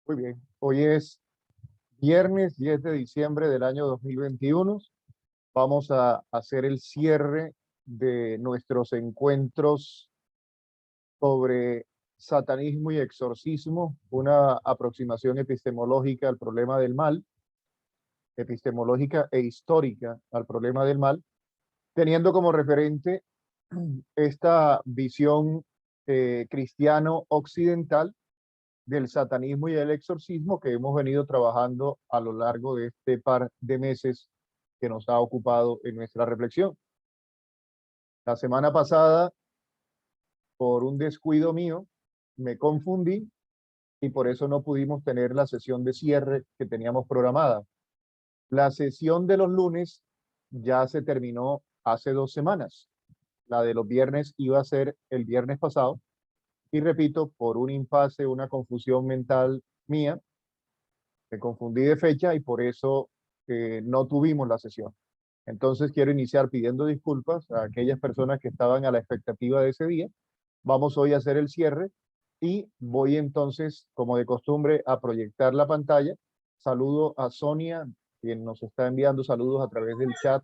Muy bien. Hoy es viernes 10 de diciembre del año 2021. Vamos a hacer el cierre de nuestros encuentros sobre satanismo y exorcismo, una aproximación epistemológica al problema del mal, epistemológica e histórica al problema del mal, teniendo como referente esta visión cristiano occidental del satanismo y el exorcismo que hemos venido trabajando a lo largo de este par de meses que nos ha ocupado en nuestra reflexión. La semana pasada, por un descuido mío, me confundí y por eso no pudimos tener la sesión de cierre que teníamos programada. La sesión de los lunes ya se terminó hace 2 semanas. La de los viernes iba a ser el viernes pasado y repito, por un impasse, una confusión mental mía, me confundí de fecha y por eso no tuvimos la sesión. Entonces quiero iniciar pidiendo disculpas a aquellas personas que estaban a la expectativa de ese día. Vamos hoy a hacer el cierre y voy entonces, como de costumbre, a proyectar la pantalla. Saludo a Sonia, quien nos está enviando saludos a través del chat.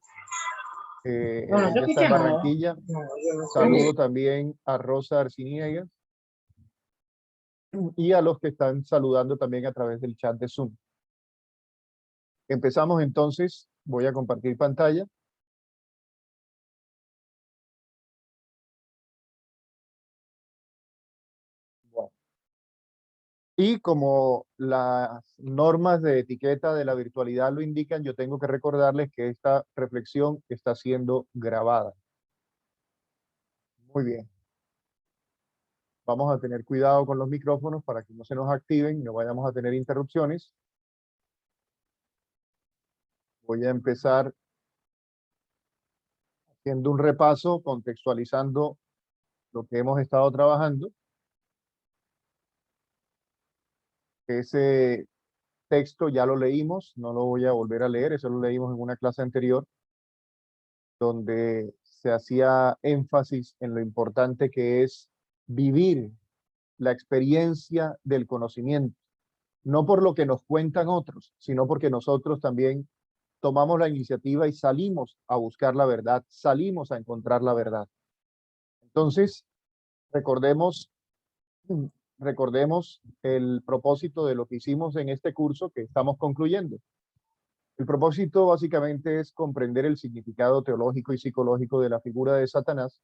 No, no se Ella está escucha en nada. Barranquilla. No, yo no sé. Saludo también a Rosa Arciniegas y a los que están saludando también a través del chat de Zoom. Empezamos entonces, voy a compartir pantalla. Bueno. Y como las normas de etiqueta de la virtualidad lo indican, yo tengo que recordarles que esta reflexión está siendo grabada. Muy bien. Vamos a tener cuidado con los micrófonos para que no se nos activen y no vayamos a tener interrupciones. Voy a empezar haciendo un repaso, contextualizando lo que hemos estado trabajando. Ese texto ya lo leímos, no lo voy a volver a leer, eso lo leímos en una clase anterior, donde se hacía énfasis en lo importante que es vivir la experiencia del conocimiento, no por lo que nos cuentan otros, sino porque nosotros también tomamos la iniciativa y salimos a buscar la verdad, salimos a encontrar la verdad. Entonces, recordemos, recordemos el propósito de lo que hicimos en este curso que estamos concluyendo. El propósito básicamente es comprender el significado teológico y psicológico de la figura de Satanás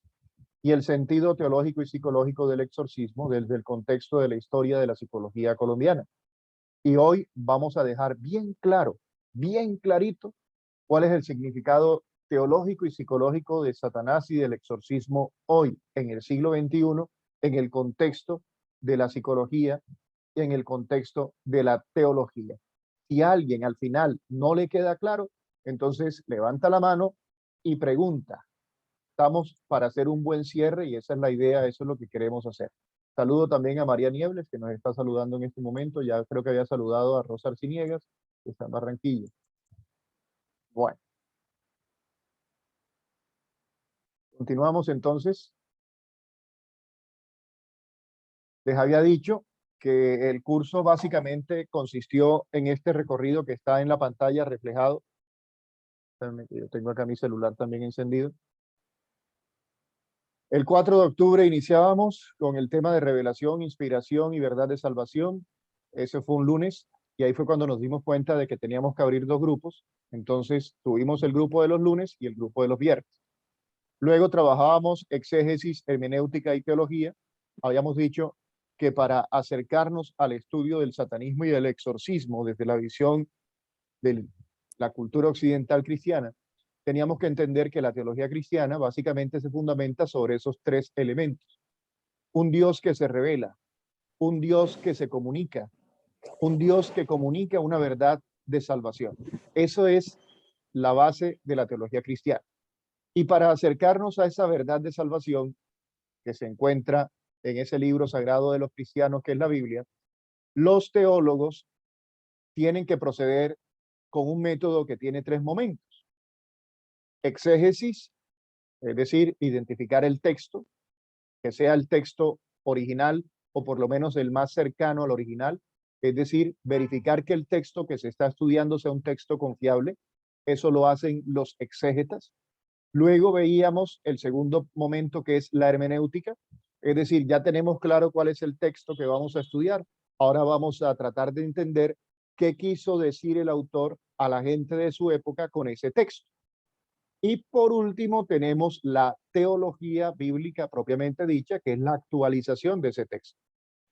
y el sentido teológico y psicológico del exorcismo desde el contexto de la historia de la psicología colombiana. Y hoy vamos a dejar bien claro, bien clarito, cuál es el significado teológico y psicológico de Satanás y del exorcismo hoy, en el siglo XXI, en el contexto de la psicología y en el contexto de la teología. Si a alguien al final no le queda claro, entonces levanta la mano y pregunta. Estamos para hacer un buen cierre y esa es la idea, eso es lo que queremos hacer. Saludo también a María Niebles, que nos está saludando en este momento. Ya creo que había saludado a Rosa Arciniegas, que está en Barranquilla. Bueno, continuamos entonces. Les había dicho que el curso básicamente consistió en este recorrido que está en la pantalla reflejado. Yo tengo acá mi celular también encendido. El 4 de octubre iniciábamos con el tema de revelación, inspiración y verdad de salvación. Ese fue un lunes y ahí fue cuando nos dimos cuenta de que teníamos que abrir dos grupos. Entonces tuvimos el grupo de los lunes y el grupo de los viernes. Luego trabajábamos exégesis, hermenéutica y teología. Habíamos dicho que para acercarnos al estudio del satanismo y del exorcismo desde la visión de la cultura occidental cristiana, teníamos que entender que la teología cristiana básicamente se fundamenta sobre esos tres elementos. Un Dios que se revela, un Dios que se comunica, un Dios que comunica una verdad de salvación. Eso es la base de la teología cristiana. Y para acercarnos a esa verdad de salvación que se encuentra en ese libro sagrado de los cristianos que es la Biblia, los teólogos tienen que proceder con un método que tiene tres momentos. Exégesis, es decir, identificar el texto, que sea el texto original o por lo menos el más cercano al original. es decir, verificar que el texto que se está estudiando sea un texto confiable. Eso lo hacen los exégetas. Luego veíamos el segundo momento, que es la hermenéutica, es decir, ya tenemos claro cuál es el texto que vamos a estudiar. Ahora vamos a tratar de entender qué quiso decir el autor a la gente de su época con ese texto. Y por último tenemos la teología bíblica propiamente dicha, que es la actualización de ese texto.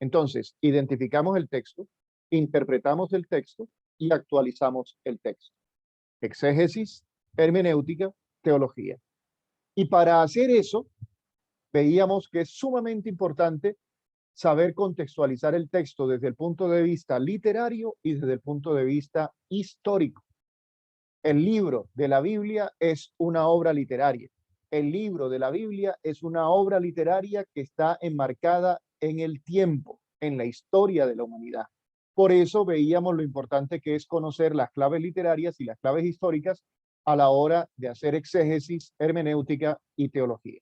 Entonces, identificamos el texto, interpretamos el texto y actualizamos el texto. Exégesis, hermenéutica, teología. Y para hacer eso, veíamos que es sumamente importante saber contextualizar el texto desde el punto de vista literario y desde el punto de vista histórico. El libro de la Biblia es una obra literaria. El libro de la Biblia es una obra literaria que está enmarcada en el tiempo, en la historia de la humanidad. Por eso veíamos lo importante que es conocer las claves literarias y las claves históricas a la hora de hacer exégesis, hermenéutica y teología.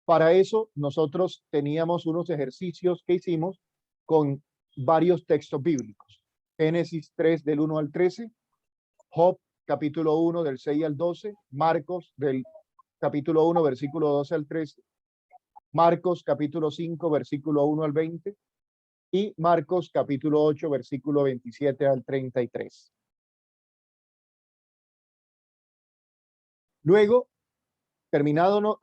Para eso nosotros teníamos unos ejercicios que hicimos con varios textos bíblicos. Génesis 3 del 1 al 13, Job capítulo 1 del 6 al 12, Marcos del capítulo 1 versículo 12 al 13, Marcos capítulo 5 versículo 1 al 20 y Marcos capítulo 8 versículo 27 al 33. Luego, terminado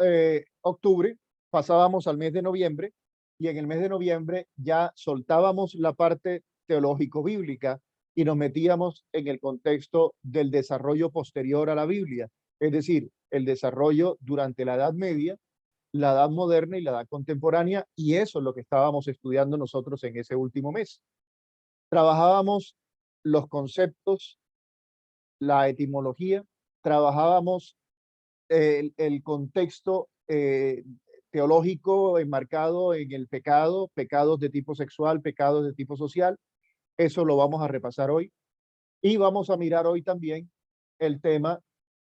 octubre, pasábamos al mes de noviembre y en el mes de noviembre ya soltábamos la parte teológico-bíblica y nos metíamos en el contexto del desarrollo posterior a la Biblia, es decir, el desarrollo durante la Edad Media, la Edad Moderna y la Edad Contemporánea, y eso es lo que estábamos estudiando nosotros en ese último mes. Trabajábamos los conceptos, la etimología, trabajábamos el contexto teológico enmarcado en el pecado, pecados de tipo sexual, pecados de tipo social. Eso lo vamos a repasar hoy. Y vamos a mirar hoy también el tema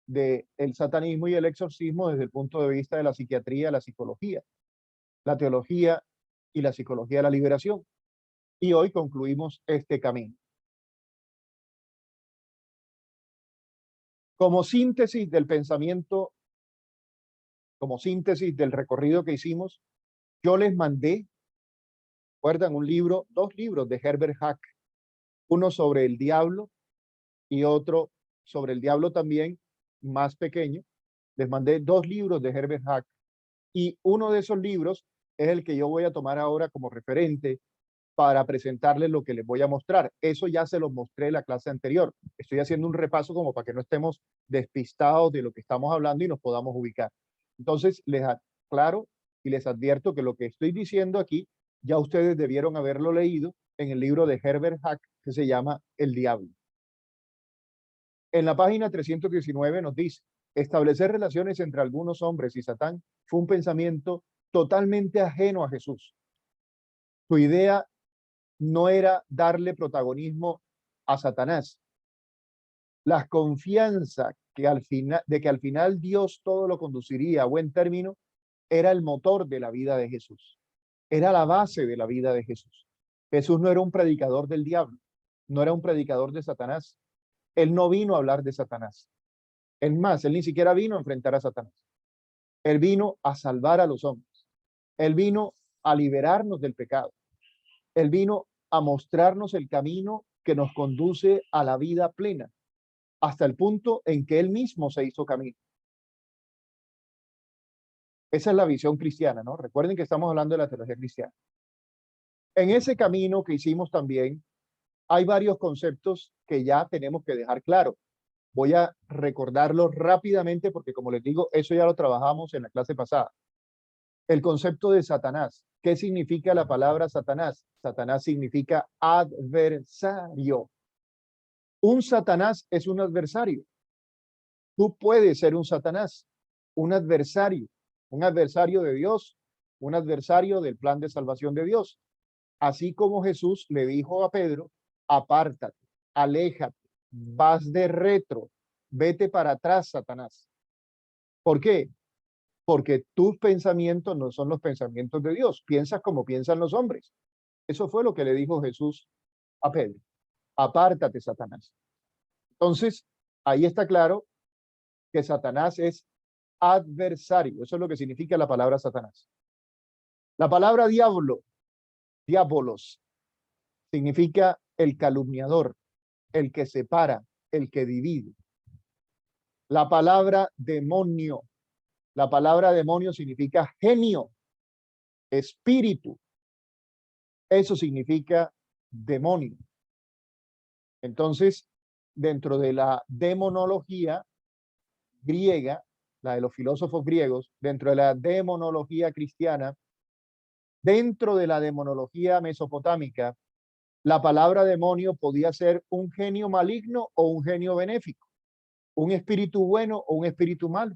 del satanismo y el exorcismo desde el punto de vista de la psiquiatría, la psicología, la teología y la psicología de la liberación. Y hoy concluimos este camino. Como síntesis del pensamiento, como síntesis del recorrido que hicimos, yo les mandé, recuerdan, un libro, dos libros de Herbert Hack, uno sobre el diablo y otro sobre el diablo también, más pequeño. Les mandé dos libros de Herbert Hack y uno de esos libros es el que yo voy a tomar ahora como referente para presentarles lo que les voy a mostrar. Eso ya se los mostré en la clase anterior. Estoy haciendo un repaso como para que no estemos despistados de lo que estamos hablando y nos podamos ubicar. Entonces, les aclaro y les advierto que lo que estoy diciendo aquí, ya ustedes debieron haberlo leído en el libro de Herbert Hack, que se llama El Diablo. En la página 319 nos dice, establecer relaciones entre algunos hombres y Satán fue un pensamiento totalmente ajeno a Jesús. Su idea no era darle protagonismo a Satanás. La confianza de que al final Dios todo lo conduciría a buen término era el motor de la vida de Jesús. Era la base de la vida de Jesús. Jesús no era un predicador del diablo, no era un predicador de Satanás. Él no vino a hablar de Satanás. Es más, él ni siquiera vino a enfrentar a Satanás. Él vino a salvar a los hombres. Él vino a liberarnos del pecado. Él vino a mostrarnos el camino que nos conduce a la vida plena, hasta el punto en que él mismo se hizo camino. Esa es la visión cristiana, ¿no? Recuerden que estamos hablando de la teología cristiana. En ese camino que hicimos también, hay varios conceptos que ya tenemos que dejar claro. Voy a recordarlos rápidamente porque, como les digo, eso ya lo trabajamos en la clase pasada. El concepto de Satanás. ¿Qué significa la palabra Satanás? Satanás significa adversario. Un Satanás es un adversario. Tú puedes ser un Satanás, un adversario de Dios, un adversario del plan de salvación de Dios. Así como Jesús le dijo a Pedro, apártate, aléjate, vas de retro, vete para atrás, Satanás. ¿Por qué? Porque tus pensamientos no son los pensamientos de Dios. Piensas como piensan los hombres. Eso fue lo que le dijo Jesús a Pedro: apártate, Satanás. Entonces, ahí está claro que Satanás es adversario. Eso es lo que significa la palabra Satanás. La palabra diablo, diabolos, significa el calumniador, el que separa, el que divide. La palabra demonio significa genio, espíritu. Eso significa demonio. Entonces, dentro de la demonología griega, la de los filósofos griegos, dentro de la demonología cristiana, dentro de la demonología mesopotámica, la palabra demonio podía ser un genio maligno o un genio benéfico, un espíritu bueno o un espíritu malo.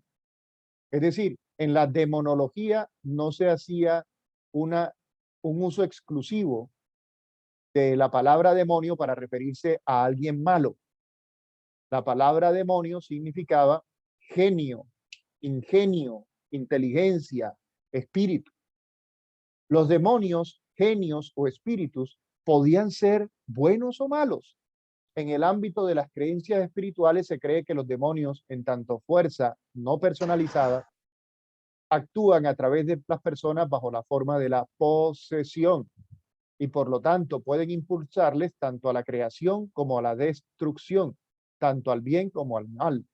Es decir, en la demonología no se hacía un uso exclusivo de la palabra demonio para referirse a alguien malo. La palabra demonio significaba genio, ingenio, inteligencia, espíritu. Los demonios, genios o espíritus podían ser buenos o malos. En el ámbito de las creencias espirituales se cree que los demonios, en tanto fuerza no personalizada, actúan a través de las personas bajo la forma de la posesión y por lo tanto pueden impulsarles tanto a la creación como a la destrucción, tanto al bien como al mal.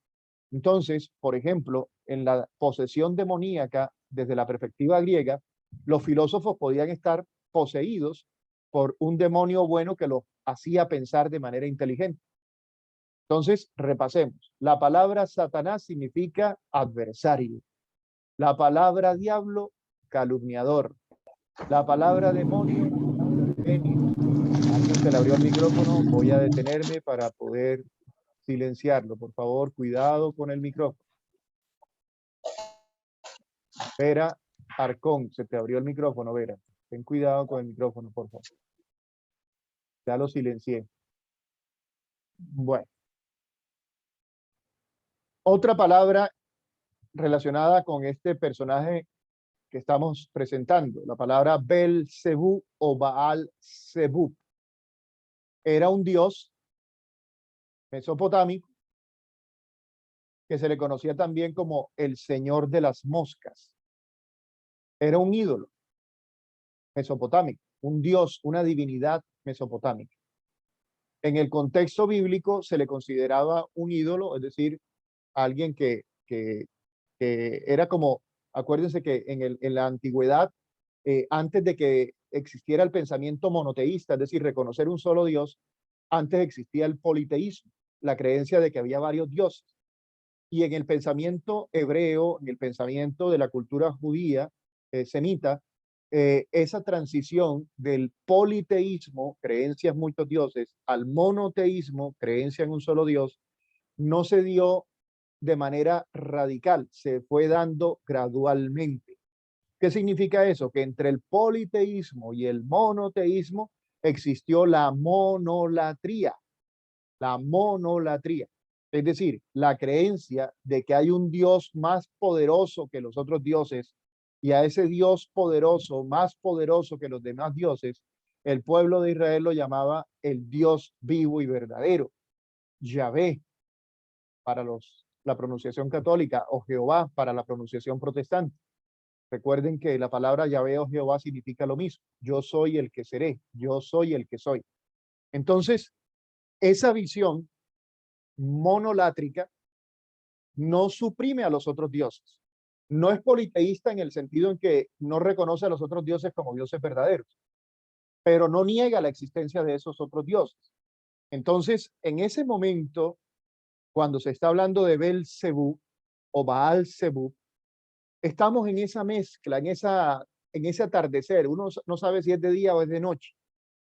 Entonces, por ejemplo, en la posesión demoníaca, desde la perspectiva griega, los filósofos podían estar poseídos por un demonio bueno que los hacía pensar de manera inteligente. Entonces, repasemos. La palabra Satanás significa adversario. La palabra diablo, calumniador. La palabra demonio, genio. Alguien se le abrió el micrófono, voy a detenerme para poder silenciarlo. Por favor, cuidado con el micrófono. Vera Arcón, se te abrió el micrófono, Vera. Ten cuidado con el micrófono, por favor. Ya lo silencié. Bueno. Otra palabra relacionada con este personaje que estamos presentando, la palabra Belzebú o Baal-Zebub. Era un dios mesopotámico que se le conocía también como el señor de las moscas. Era un ídolo mesopotámico, un dios, una divinidad mesopotámica. En el contexto bíblico se le consideraba un ídolo, es decir, alguien que era como, acuérdense que en la antigüedad, antes de que existiera el pensamiento monoteísta, es decir, reconocer un solo Dios, antes existía el politeísmo, la creencia de que había varios dioses. Y en el pensamiento hebreo, en el pensamiento de la cultura judía, semita, esa transición del politeísmo, creencia en muchos dioses, al monoteísmo, creencia en un solo Dios, no se dio de manera radical, se fue dando gradualmente. ¿Qué significa eso? Que entre el politeísmo y el monoteísmo existió la monolatría. La monolatría. Es decir, la creencia de que hay un Dios más poderoso que los otros dioses y a ese Dios poderoso, más poderoso que los demás dioses, el pueblo de Israel lo llamaba el Dios vivo y verdadero, Yahvé para la pronunciación católica o Jehová para la pronunciación protestante. Recuerden que la palabra Yahvé o Jehová significa lo mismo. Yo soy el que seré, yo soy el que soy. Entonces, esa visión monolátrica no suprime a los otros dioses. No es politeísta en el sentido en que no reconoce a los otros dioses como dioses verdaderos, pero no niega la existencia de esos otros dioses. Entonces, en ese momento, cuando se está hablando de Belzebú o Baal-Zebub, estamos en esa mezcla, en ese atardecer. Uno no sabe si es de día o es de noche.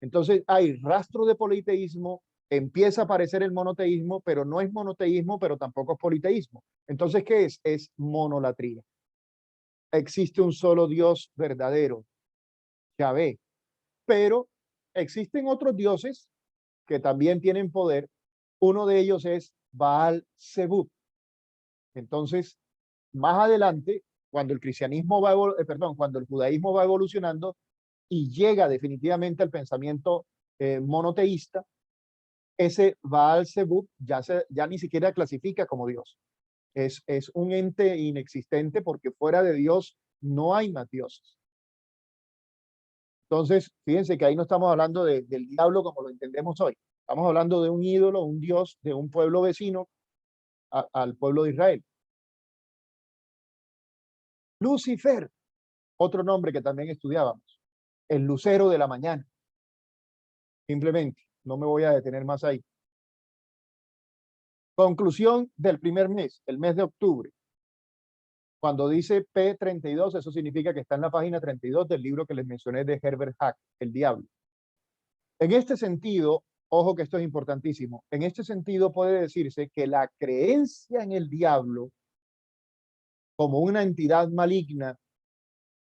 Entonces hay rastro de politeísmo, empieza a aparecer el monoteísmo, pero no es monoteísmo, pero tampoco es politeísmo. Entonces, ¿qué es? Es monolatría. Existe un solo Dios verdadero, Yahvé, pero existen otros dioses que también tienen poder. Uno de ellos es Baal-Zebub. Entonces, más adelante, cuando el cristianismo cuando el judaísmo va evolucionando y llega definitivamente al pensamiento monoteísta, ese Baal Zebub ya ni siquiera clasifica como Dios. Es un ente inexistente porque fuera de Dios no hay más dioses. Entonces, fíjense que ahí no estamos hablando del diablo como lo entendemos hoy. Estamos hablando de un ídolo, un dios de un pueblo vecino al pueblo de Israel. Lucifer, otro nombre que también estudiábamos, el lucero de la mañana. Simplemente, no me voy a detener más ahí. Conclusión del primer mes, el mes de octubre. Cuando dice P32, eso significa que está en la página 32 del libro que les mencioné de Herbert Hack, El Diablo. En este sentido, ojo que esto es importantísimo, en este sentido puede decirse que la creencia en el diablo como una entidad maligna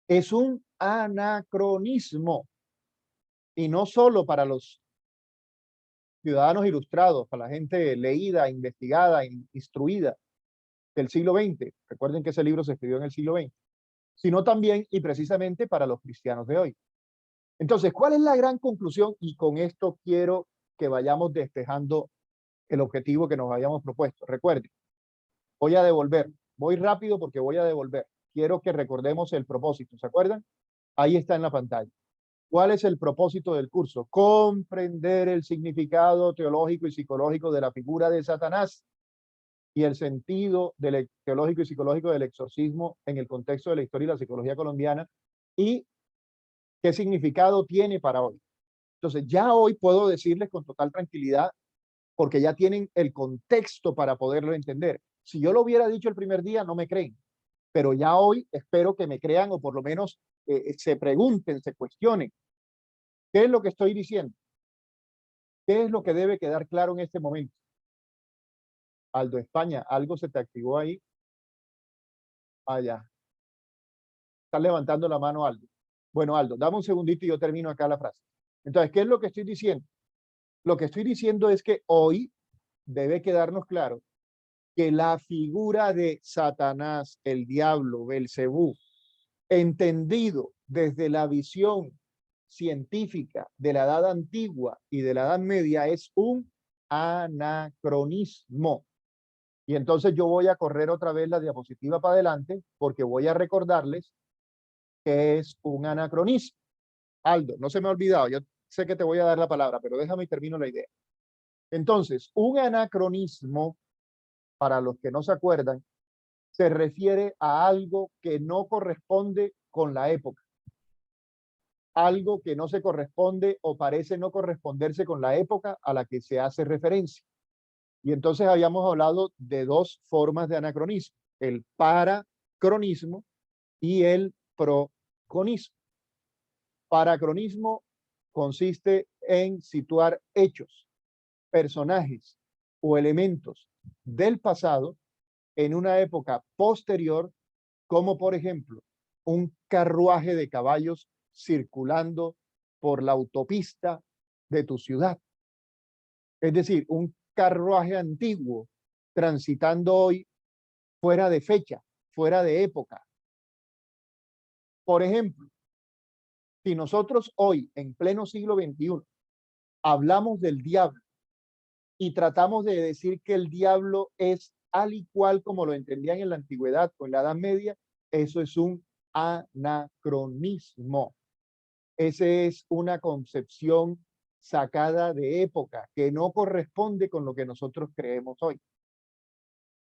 es un anacronismo, y no solo para los ciudadanos ilustrados, para la gente leída, investigada, instruida del siglo XX. Recuerden que ese libro se escribió en el siglo XX, sino también y precisamente para los cristianos de hoy. Entonces, ¿cuál es la gran conclusión? Y con esto quiero que vayamos despejando el objetivo que nos habíamos propuesto. Recuerden, voy a devolver, voy rápido porque voy a devolver. Quiero que recordemos el propósito, ¿se acuerdan? Ahí está en la pantalla. ¿Cuál es el propósito del curso? Comprender el significado teológico y psicológico de la figura de Satanás y el sentido teológico y psicológico del exorcismo en el contexto de la historia y la psicología colombiana y qué significado tiene para hoy. Entonces, ya hoy puedo decirles con total tranquilidad, porque ya tienen el contexto para poderlo entender. Si yo lo hubiera dicho el primer día, no me creen, pero ya hoy espero que me crean o por lo menos se pregunten, se cuestionen. ¿Qué es lo que estoy diciendo? ¿Qué es lo que debe quedar claro en este momento? Aldo España, algo se te activó ahí. Allá. Está levantando la mano Aldo. Bueno, Aldo, dame un segundito y yo termino acá la frase. Entonces, ¿qué es lo que estoy diciendo? Lo que estoy diciendo es que hoy debe quedarnos claro que la figura de Satanás, el diablo, Belcebú, entendido desde la visión científica de la Edad Antigua y de la Edad Media, es un anacronismo. Y entonces yo voy a correr otra vez la diapositiva para adelante porque voy a recordarles que es un anacronismo. Aldo, no se me ha olvidado, yo sé que te voy a dar la palabra, pero déjame y termino la idea. Entonces, un anacronismo, para los que no se acuerdan, se refiere a algo que no corresponde con la época. Algo que no se corresponde o parece no corresponderse con la época a la que se hace referencia. Y entonces habíamos hablado de dos formas de anacronismo, el paracronismo y el proconismo. Paracronismo consiste en situar hechos, personajes o elementos del pasado en una época posterior, como por ejemplo un carruaje de caballos circulando por la autopista de tu ciudad. Es decir, un carruaje antiguo transitando hoy fuera de fecha, fuera de época. Por ejemplo, si nosotros hoy, en pleno siglo XXI, hablamos del diablo y tratamos de decir que el diablo es al igual como lo entendían en la antigüedad o en la Edad Media, eso es un anacronismo. Esa es una concepción sacada de época que no corresponde con lo que nosotros creemos hoy.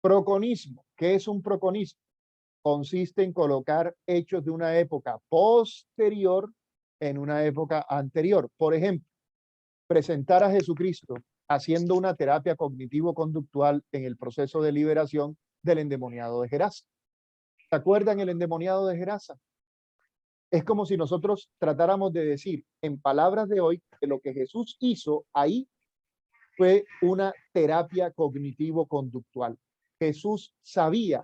Proconismo. ¿Qué es un proconismo? Consiste en colocar hechos de una época posterior en una época anterior. Por ejemplo, presentar a Jesucristo haciendo una terapia cognitivo-conductual en el proceso de liberación del endemoniado de Gerasa. ¿Se acuerdan el endemoniado de Gerasa? Es como si nosotros tratáramos de decir en palabras de hoy que lo que Jesús hizo ahí fue una terapia cognitivo-conductual. Jesús sabía,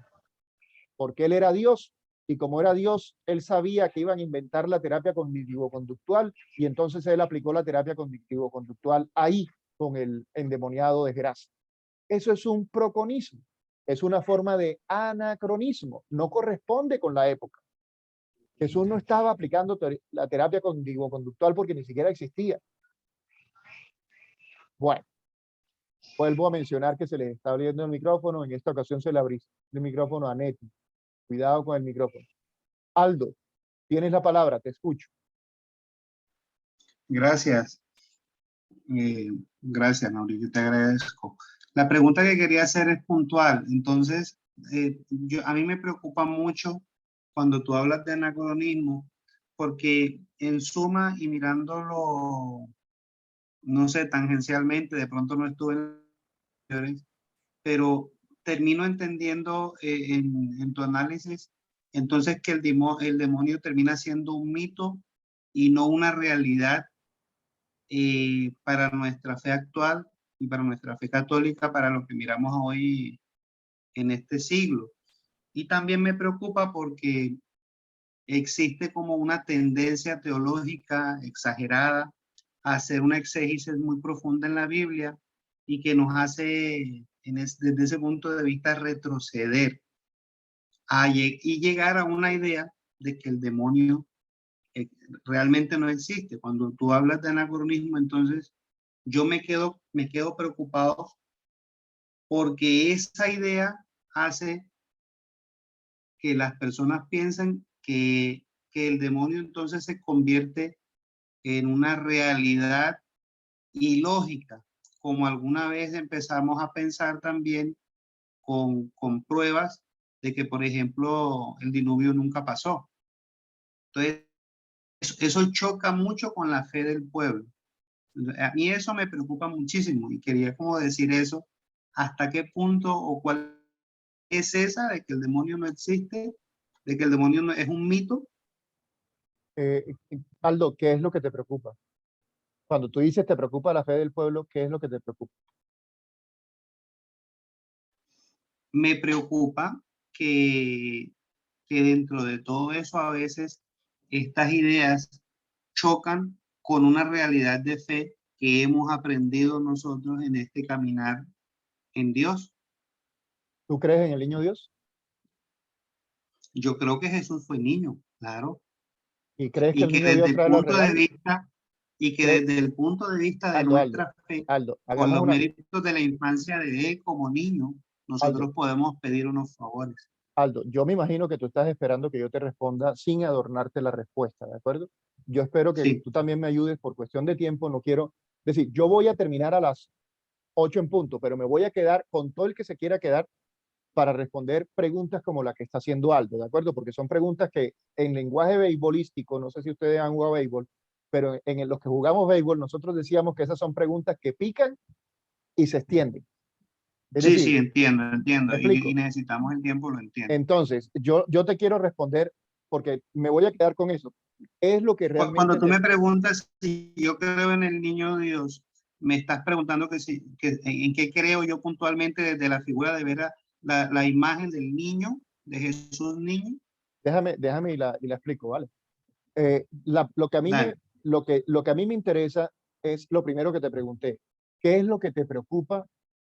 porque él era Dios, y como era Dios, él sabía que iban a inventar la terapia cognitivo-conductual, y entonces él aplicó la terapia cognitivo-conductual ahí con el endemoniado de Gerasa. Eso es un proconismo, es una forma de anacronismo, no corresponde con la época. Jesús no estaba aplicando la terapia cognitivo-conductual porque ni siquiera existía. Bueno, vuelvo a mencionar que se les está abriendo el micrófono. En esta ocasión se le abrió el micrófono a Neti. Cuidado con el micrófono. Aldo, tienes la palabra, te escucho. Gracias. Gracias, Mauricio, te agradezco. La pregunta que quería hacer es puntual. Entonces, a mí me preocupa mucho cuando tú hablas de anacronismo, porque en suma y mirándolo, no sé, tangencialmente, de pronto no estuve en, pero termino entendiendo en tu análisis, entonces que el demonio termina siendo un mito y no una realidad para nuestra fe actual y para nuestra fe católica, para lo que miramos hoy en este siglo. Y también me preocupa porque existe como una tendencia teológica exagerada a hacer una exégesis muy profunda en la Biblia y que nos hace, desde ese punto de vista, retroceder y llegar a una idea de que el demonio realmente no existe. Cuando tú hablas de anacronismo, entonces yo me quedo preocupado porque esa idea hace que las personas piensen que el demonio entonces se convierte en una realidad ilógica, como alguna vez empezamos a pensar también con pruebas de que, por ejemplo, el diluvio nunca pasó. Entonces, eso choca mucho con la fe del pueblo. A mí eso me preocupa muchísimo y quería como decir eso, hasta qué punto o cuál es esa de que el demonio no existe, de que el demonio no, es un mito. Aldo, ¿qué es lo que te preocupa? Cuando tú dices te preocupa la fe del pueblo, ¿qué es lo que te preocupa? Me preocupa que dentro de todo eso a veces estas ideas chocan con una realidad de fe que hemos aprendido nosotros en este caminar en Dios. ¿Tú crees en el niño Dios? Yo creo que Jesús fue niño, claro, ¿Y crees que y el que niño desde Dios el trae los punto de regalos? vista y que ¿Crees? desde el punto de vista de Aldo, Aldo, nuestra fe, Aldo, con hagamos los una, méritos de la infancia de él como niño, Aldo, nosotros podemos pedir unos favores. Aldo, yo me imagino que tú estás esperando que yo te responda sin adornarte la respuesta, ¿de acuerdo? Yo espero que Sí, tú también me ayudes por cuestión de tiempo, no quiero decir, yo voy a terminar a las 8 en punto, pero me voy a quedar con todo el que se quiera quedar para responder preguntas como la que está haciendo Aldo, ¿de acuerdo? Porque son preguntas que en lenguaje beisbolístico, no sé si ustedes han jugado béisbol, pero en los que jugamos béisbol, nosotros decíamos que esas son preguntas que pican y se extienden. Es sí, decir, sí, entiendo, me y explico. necesitamos el tiempo, lo entiendo. Entonces, yo te quiero responder porque me voy a quedar con eso. Es lo que Cuando realmente tú te... me preguntas si yo creo en el niño Dios, me estás preguntando en qué creo yo puntualmente desde la figura de ver la imagen del niño, de Jesús niño. Déjame y la explico, ¿vale? Lo que a mí Dale. lo que a mí me interesa es lo primero que te pregunté. ¿Qué es lo que te preocupa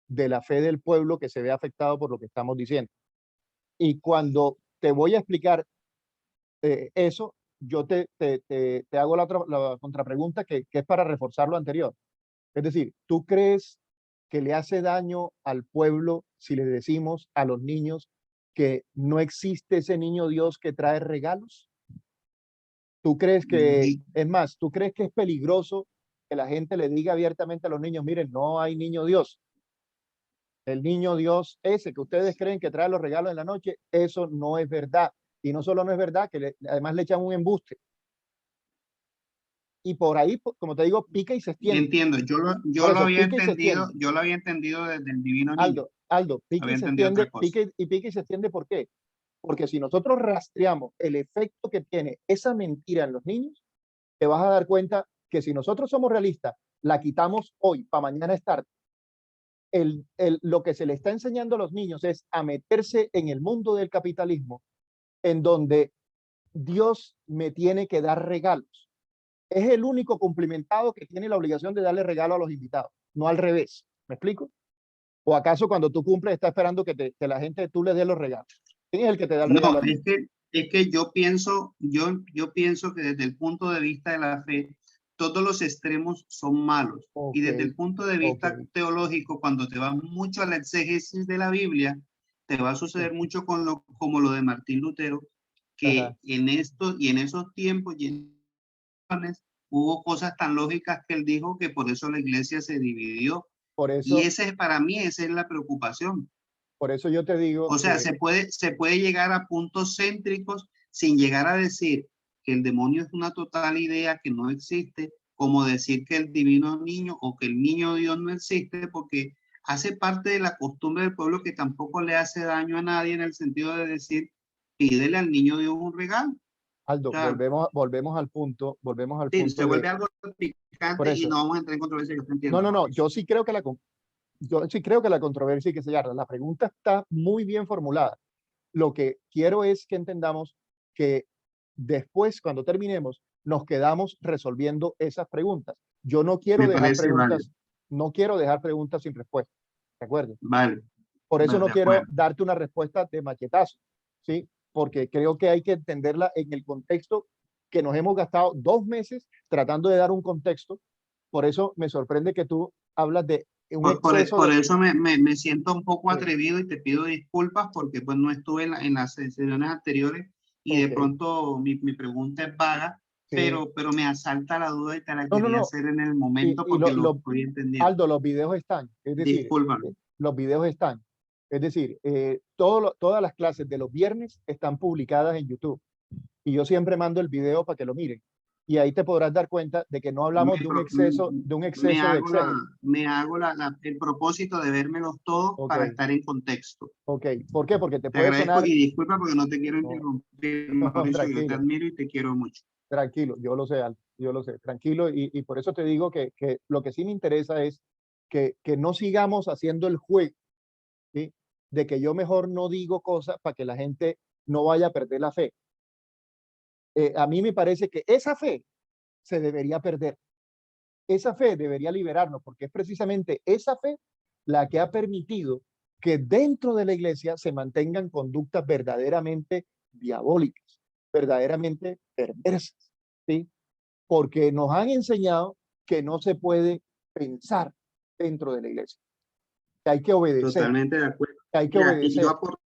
de la fe del pueblo que se ve afectado por lo que estamos diciendo? Y cuando te voy a explicar eso, yo te hago la contrapregunta que es para reforzar lo anterior. Es decir, ¿tú crees que le hace daño al pueblo si le decimos a los niños que no existe ese niño Dios que trae regalos? ¿Tú crees que, Y- es más, tú crees que es peligroso que la gente le diga abiertamente a los niños, miren, no hay niño Dios? El niño Dios ese que ustedes creen que trae los regalos en la noche, eso no es verdad. Y no solo no es verdad, además le echan un embuste. Y por ahí, como te digo, pica y se extiende. Entiendo, Por eso, pica y se extiende. yo lo había entendido desde el divino niño, Aldo, pica y había se entendido extiende, otra cosa. pica y se extiende, ¿por qué? Porque si nosotros rastreamos el efecto que tiene esa mentira en los niños, te vas a dar cuenta que si nosotros somos realistas, la quitamos hoy, para mañana es tarde. Lo que se le está enseñando a los niños es a meterse en el mundo del capitalismo, en donde Dios me tiene que dar regalos. Es el único cumplimentado que tiene la obligación de darle regalo a los invitados, no al revés. ¿Me explico? ¿O acaso cuando tú cumples está esperando que la gente tú le des los regalos? ¿Quién es el que te da el regalo No, a ti? es que yo pienso que desde el punto de vista de la fe, todos los extremos son malos. Y desde el Ok, punto de vista ok. teológico, cuando te vas mucho a la exégesis de la Biblia, te va a suceder mucho con como lo de Martín Lutero, Ajá. que en esto y en esos tiempos y en hubo cosas tan lógicas que él dijo que por eso la iglesia se dividió. Por Y eso, ese, para mí, esa es la preocupación. por eso yo te digo O sea, se puede llegar a puntos céntricos sin llegar a decir que el demonio es una total idea que no existe, como decir que el divino niño o que el niño Dios no existe, porque hace parte de la costumbre del pueblo que tampoco le hace daño a nadie en el sentido de decir, pídele al niño Dios un regalo. O Aldo, sea, volvemos al sí, punto se de, vuelve algo por picante y eso, no vamos a entrar en controversia, yo te no, entiendo. no, no, yo sí creo que la controversia hay que sellarla. La pregunta está muy bien formulada. Lo que quiero es que entendamos que después, cuando terminemos, nos quedamos resolviendo esas preguntas. Yo no quiero Me dejar parece válido. preguntas, no quiero dejar preguntas sin respuesta. ¿De acuerdo? Vale, Por eso vale, no de quiero acuerdo. darte una respuesta de machetazo, ¿sí? Porque creo que hay que entenderla en el contexto que nos hemos gastado 2 meses tratando de dar un contexto. Por eso me sorprende que tú hablas de un exceso Por de... eso me siento un poco Sí, atrevido y te pido disculpas porque pues no estuve en las sesiones anteriores y de ok, pronto mi pregunta es vaga, sí. pero me asalta la duda y te la No, no, quería no. hacer en el momento Y porque lo estoy entendiendo. Aldo, los videos están. Es decir, Discúlpame. los videos están. Es decir, todas las clases de los viernes están publicadas en YouTube. Y yo siempre mando el video para que lo miren. Y ahí te podrás dar cuenta de que no Me, hablamos pro- de un me exceso de hago exégesis. el propósito de vérmelos todos Ok, para estar en contexto. ok. ¿Por qué? Porque te Te puede agradezco sonar, y disculpa porque no te quiero no, interrumpir, no, Mauricio, yo te tranquilo, admiro y te quiero mucho. tranquilo, yo lo sé, Aldo, yo lo sé, tranquilo. Y por eso te digo que lo que sí me interesa es que no sigamos haciendo el juego, ¿sí? De que yo mejor no digo cosas para que la gente no vaya a perder la fe. A mí me parece que esa fe se debería perder. Esa fe debería liberarnos, porque es precisamente esa fe la que ha permitido que dentro de la iglesia se mantengan conductas verdaderamente diabólicas, verdaderamente perversas, ¿sí? Porque nos han enseñado que no se puede pensar dentro de la iglesia, que hay que obedecer, Totalmente de acuerdo. que hay que Mira, y yo obedecer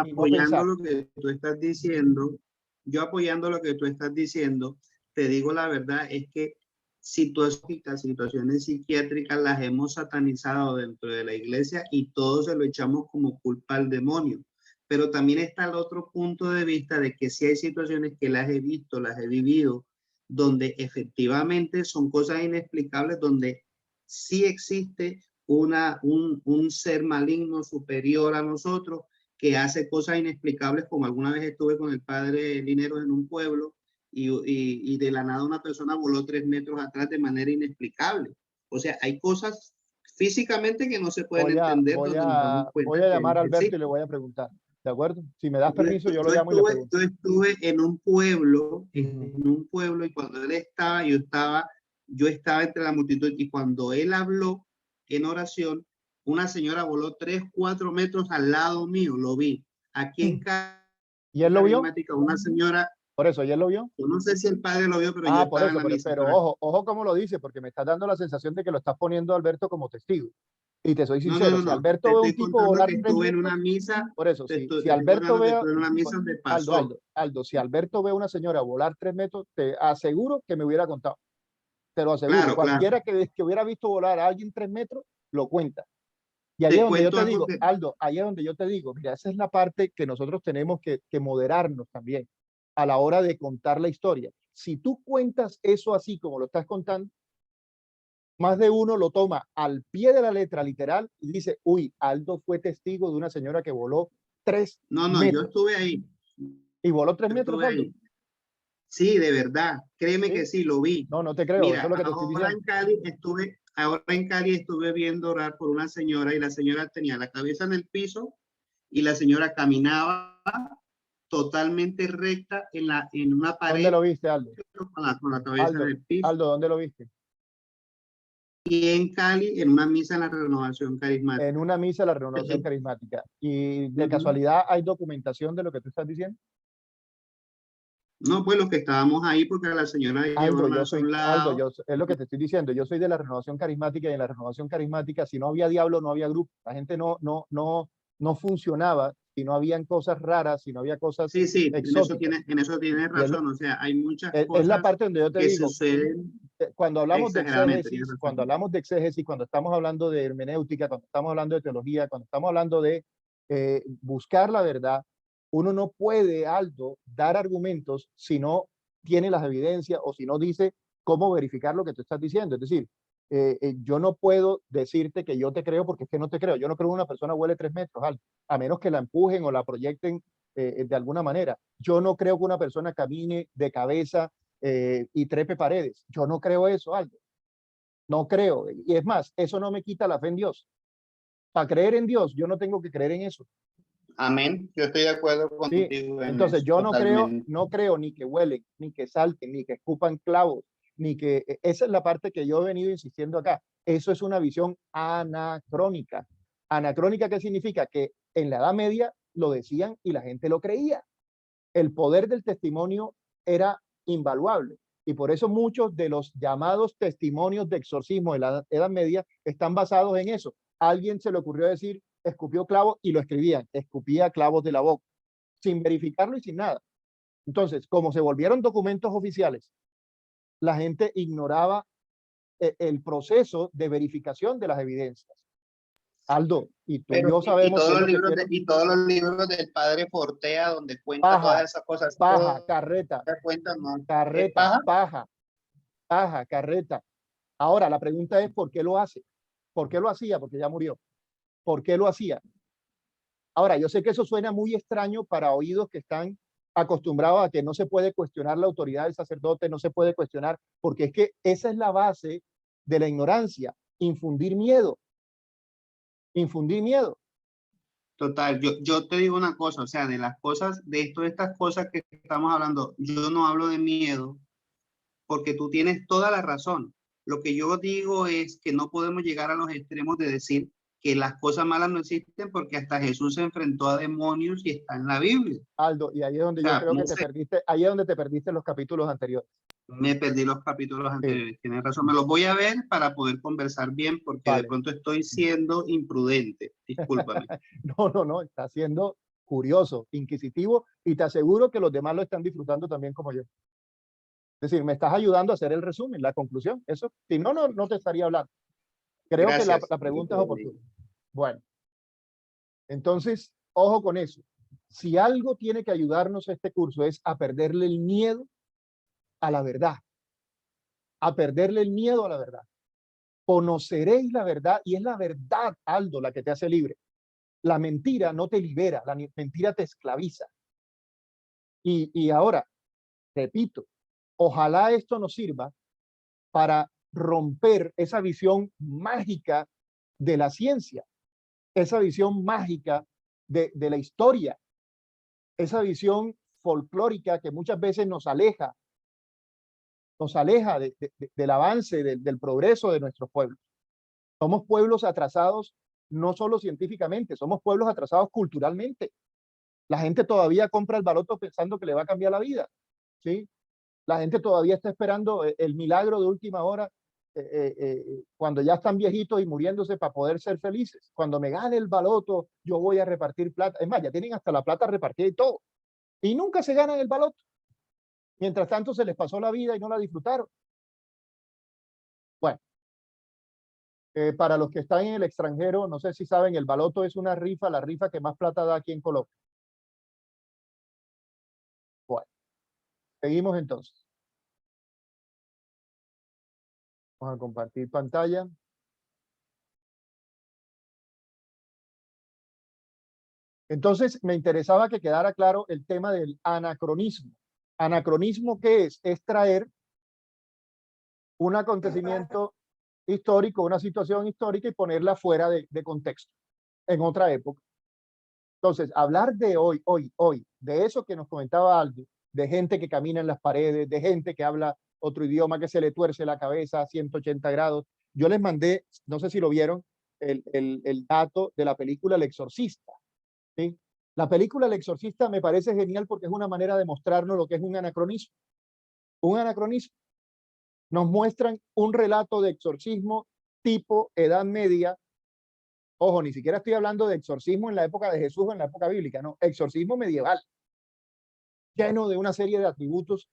y no apoyando pensar. lo que tú estás diciendo, yo apoyando lo que tú estás diciendo, te digo la verdad, es que situaciones psiquiátricas las hemos satanizado dentro de la iglesia y todos se lo echamos como culpa al demonio. Pero también está el otro punto de vista de que si hay situaciones que las he visto, las he vivido, donde efectivamente son cosas inexplicables, donde sí existe un ser maligno superior a nosotros que hace cosas inexplicables, como alguna vez estuve con el padre Lineros en un pueblo y de la nada una persona voló 3 metros atrás de manera inexplicable. O sea, hay cosas físicamente que no se pueden entender donde nos damos cuenta Voy a que llamar a Alberto y le existen. voy a preguntar, ¿de acuerdo? Si me das permiso, yo lo llamo y le Yo pregunto. estuve en un pueblo y cuando él estaba, yo estaba entre la multitud y cuando él habló en oración, una señora voló 3, 4 metros al lado mío, lo vi. Aquí en ¿Y él lo vio? Carismática, una señora, Por eso, ¿y él lo vio? yo no sé si el padre lo vio, pero yo Ah, por estaba en eso, la misa, pero pero ojo, ojo cómo lo dice, porque me está dando la sensación de que lo estás poniendo a Alberto como testigo. Y te soy sincero, si no, te Alberto ve un estoy tipo contando volar que tres estuve en una metros, misa, por eso, si te estoy Alberto contando que vea, estuve en una misa donde pasó. Aldo, si Alberto ve a una señora volar 3 metros, te aseguro que me hubiera contado. Te lo aseguro. Claro, claro. Cualquiera que hubiera visto volar a alguien 3 metros, lo cuenta. Y ahí es Te donde yo cuento te algo digo, que, Aldo, ahí es donde yo te digo, mira, esa es la parte que nosotros tenemos que moderarnos también a la hora de contar la historia. Si tú cuentas eso así como lo estás contando, más de uno lo toma al pie de la letra literal y dice, uy, Aldo fue testigo de una señora que voló tres no, yo metros. estuve ahí, ¿Y voló 3 metros, estuve Aldo? ahí. Sí, de verdad, créeme que ¿Sí? sí, lo vi. No, no te creo, eso es Mira, lo que te estoy diciendo. ahora en Cali estuve viendo orar por una señora y la señora tenía la cabeza en el piso y la señora caminaba totalmente recta en una ¿Dónde pared lo viste, Aldo? con la cabeza en Aldo, el piso. Aldo, ¿dónde lo viste? Y en Cali, en una misa en la Renovación En Carismática. una misa de la Eh, Renovación Carismática. ¿Y de ujú. casualidad hay documentación de lo que tú estás diciendo? No, pues los que estábamos ahí porque a la señora Aldo, llevaron a un lado. es lo que te estoy diciendo, yo soy de la renovación carismática y en la renovación carismática, si no había diablo, no había grupo. La gente no funcionaba si no habían cosas raras, si no había cosas Sí, sí, exóticas. en eso tienes Y razón. O sea, hay muchas es la cosas parte donde yo te que digo, suceden cuando hablamos de exageradamente. Tienes exégesis, cuando razón. hablamos de exégesis, cuando estamos hablando de hermenéutica, cuando estamos hablando de teología, cuando estamos hablando de buscar la verdad, uno no puede, Aldo, dar argumentos si no tiene las evidencias o si no dice cómo verificar lo que tú estás diciendo. Es decir, yo no puedo decirte que yo te creo porque es que no te creo. Yo no creo que una persona vuele 3 metros, Aldo, a menos que la empujen o la proyecten de alguna manera. Yo no creo que una persona camine de cabeza y trepe paredes. Yo no creo eso, Aldo. No creo. Y es más, eso no me quita la fe en Dios. Para creer en Dios, yo no tengo que creer en eso. Amén. Yo estoy de acuerdo ¿Sí? contigo en Entonces, eso, yo totalmente. no creo ni que huelen, ni que salten, ni que escupan clavos, ni que... Esa es la parte que yo he venido insistiendo acá. Eso es una visión anacrónica. Anacrónica, ¿qué significa? Que en la Edad Media lo decían y la gente lo creía. El poder del testimonio era invaluable. Y por eso muchos de los llamados testimonios de exorcismo de la Edad Media están basados en eso. A alguien se le ocurrió decir, escupió clavos y lo escribían, escupía clavos de la boca, sin verificarlo y sin nada. Entonces, como se volvieron documentos oficiales, la gente ignoraba el proceso de verificación de las evidencias. Aldo, y tú y Pero, yo sabemos qué es lo que quiero. y todos los libros del padre Fortea, donde cuenta Paja, todas esas cosas, paja, todo carreta, se cuenta, ¿no? ¿Es carreta, paja? paja, paja, carreta. Ahora, la pregunta es, ¿por qué lo hace? ¿Por qué lo hacía? Porque ya murió. ¿Por qué lo hacía? Ahora, yo sé que eso suena muy extraño para oídos que están acostumbrados a que no se puede cuestionar la autoridad del sacerdote, no se puede cuestionar, porque es que esa es la base de la ignorancia, infundir miedo, infundir miedo. Total, yo te digo una cosa, o sea, de las cosas, de estas cosas que estamos hablando, yo no hablo de miedo, porque tú tienes toda la razón. Lo que yo digo es que no podemos llegar a los extremos de decir que las cosas malas no existen porque hasta Jesús se enfrentó a demonios y está en la Biblia. Aldo, y ahí es O donde yo sea, creo que te perdiste, ahí es donde te perdiste en los capítulos anteriores. me perdí los capítulos Sí, anteriores, tienes razón. Me los voy a ver para poder conversar bien porque de vale. pronto estoy siendo imprudente. Discúlpame. No, está siendo curioso, inquisitivo, y te aseguro que los demás lo están disfrutando también como yo. Es decir, me estás ayudando a hacer el resumen, la conclusión. Eso, si no te estaría hablando. Creo que Gracias. la pregunta es oportuna. Bueno, entonces, ojo con eso. Si algo tiene que ayudarnos este curso es a perderle el miedo a la verdad, a perderle el miedo a la verdad. Conoceréis la verdad y es la verdad, Aldo, la que te hace libre. La mentira no te libera, la mentira te esclaviza. Y ahora, repito, ojalá esto nos sirva para romper esa visión mágica de la ciencia, esa visión mágica de la historia, esa visión folclórica que muchas veces nos aleja del avance, del progreso de nuestros pueblos. Somos pueblos atrasados no solo científicamente, somos pueblos atrasados culturalmente. La gente todavía compra el baloto pensando que le va a cambiar la vida, ¿sí? La gente todavía está esperando el milagro de última hora cuando ya están viejitos y muriéndose para poder ser felices. Cuando me gane el baloto, yo voy a repartir plata. Es más, ya tienen hasta la plata repartida y todo. Y nunca se ganan el baloto. Mientras tanto, se les pasó la vida y no la disfrutaron. Bueno, para los que están en el extranjero, no sé si saben, el baloto es una rifa, la rifa que más plata da aquí en Colombia. Bueno, seguimos entonces. Vamos a compartir pantalla. Entonces, me interesaba que quedara claro el tema del anacronismo. ¿Anacronismo qué es? Es traer un acontecimiento histórico, una situación histórica y ponerla fuera de contexto, en otra época. Entonces, hablar de hoy, de eso que nos comentaba Aldo, de gente que camina en las paredes, de gente que habla otro idioma, que se le tuerce la cabeza a 180 grados. Yo les mandé, no sé si lo vieron, el dato de la película El Exorcista, ¿sí? La película El Exorcista me parece genial porque es una manera de mostrarnos lo que es un anacronismo. Un anacronismo. Nos muestran un relato de exorcismo tipo Edad Media. Ojo, ni siquiera estoy hablando de exorcismo en la época de Jesús o en la época bíblica, no, exorcismo medieval, lleno de una serie de atributos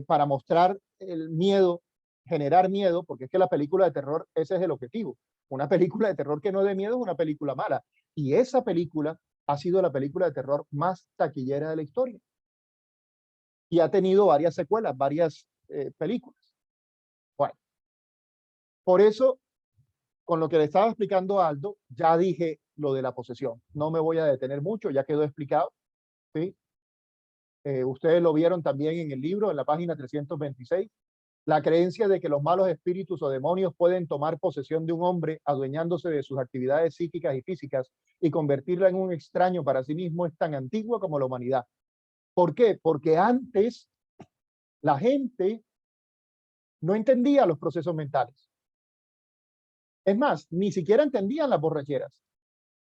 para mostrar el miedo, generar miedo, porque es que la película de terror, ese es el objetivo. Una película de terror que no dé miedo es una película mala. Y esa película ha sido la película de terror más taquillera de la historia. Y ha tenido varias secuelas, varias películas. Bueno, por eso, con lo que le estaba explicando a Aldo, ya dije lo de la posesión. No me voy a detener mucho, ya quedó explicado. ¿Sí? Ustedes lo vieron también en el libro, en la página 326. La creencia de que los malos espíritus o demonios pueden tomar posesión de un hombre, adueñándose de sus actividades psíquicas y físicas y convertirla en un extraño para sí mismo es tan antigua como la humanidad. ¿Por qué? Porque antes la gente no entendía los procesos mentales. Es más, ni siquiera entendían las borracheras.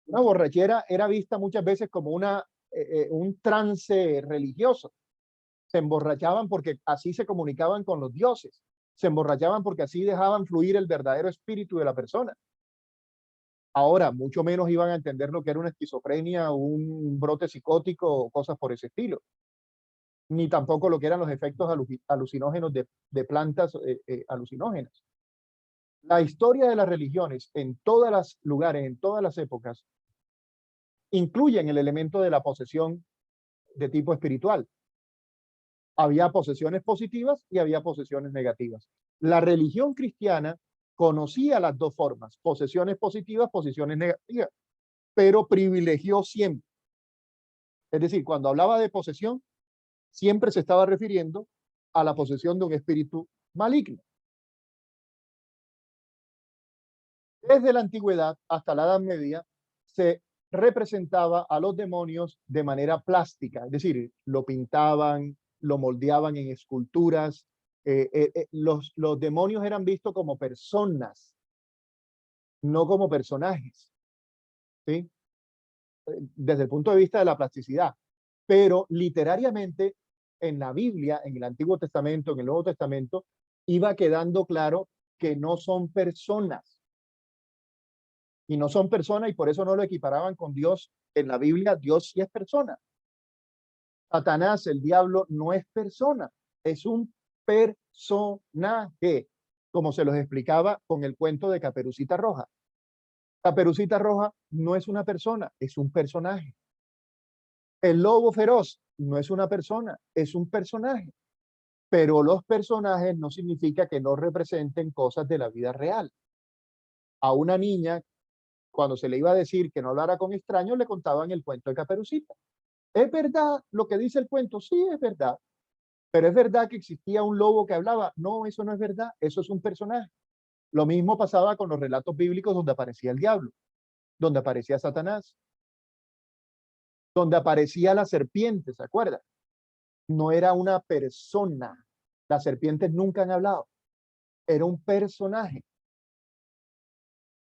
Una borrachera era vista muchas veces como un trance religioso. Se emborrachaban porque así se comunicaban con los dioses. Se emborrachaban porque así dejaban fluir el verdadero espíritu de la persona. Ahora, mucho menos iban a entender lo que era una esquizofrenia, un brote psicótico o cosas por ese estilo. Ni tampoco lo que eran los efectos alucinógenos de plantas alucinógenas. La historia de las religiones en todos los lugares, en todas las épocas, incluyen el elemento de la posesión de tipo espiritual. Había posesiones positivas y había posesiones negativas. La religión cristiana conocía las dos formas, posesiones positivas, posesiones negativas, pero privilegió siempre. Es decir, cuando hablaba de posesión, siempre se estaba refiriendo a la posesión de un espíritu maligno. Desde la antigüedad hasta la Edad Media se representaba a los demonios de manera plástica, es decir, lo pintaban, lo moldeaban en esculturas. Los demonios eran vistos como personas, no como personajes, ¿sí? Desde el punto de vista de la plasticidad. Pero literariamente en la Biblia, en el Antiguo Testamento, en el Nuevo Testamento, iba quedando claro que no son personas. Y no son personas y por eso no lo equiparaban con Dios. En la Biblia Dios sí es persona. Satanás, el diablo, no es persona, es un personaje, como se los explicaba con el cuento de Caperucita Roja. Caperucita Roja no es una persona, es un personaje. El lobo feroz no es una persona, es un personaje. Pero los personajes no significa que no representen cosas de la vida real. A una niña, cuando se le iba a decir que no hablara con extraños, le contaban el cuento de Caperucita. ¿Es verdad lo que dice el cuento? Sí, es verdad. Pero ¿es verdad que existía un lobo que hablaba? No, eso no es verdad, eso es un personaje. Lo mismo pasaba con los relatos bíblicos donde aparecía el diablo, donde aparecía Satanás, donde aparecía la serpiente, ¿se acuerdan? No era una persona. Las serpientes nunca han hablado. Era un personaje.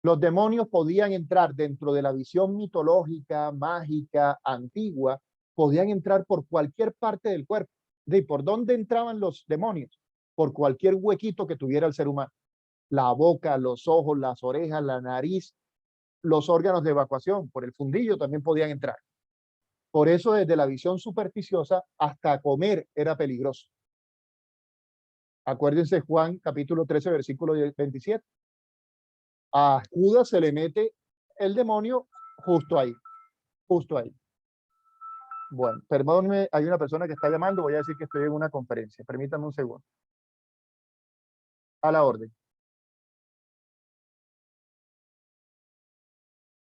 Los demonios podían entrar dentro de la visión mitológica, mágica, antigua, podían entrar por cualquier parte del cuerpo. ¿Por dónde entraban los demonios? Por cualquier huequito que tuviera el ser humano. La boca, los ojos, las orejas, la nariz, los órganos de evacuación, por el fundillo también podían entrar. Por eso desde la visión supersticiosa hasta comer era peligroso. Acuérdense Juan capítulo 13 versículo 27. A Judas se le mete el demonio justo ahí, justo ahí. Bueno, perdónme, hay una persona que está llamando, voy a decir que estoy en una conferencia, permítame un segundo. A la orden.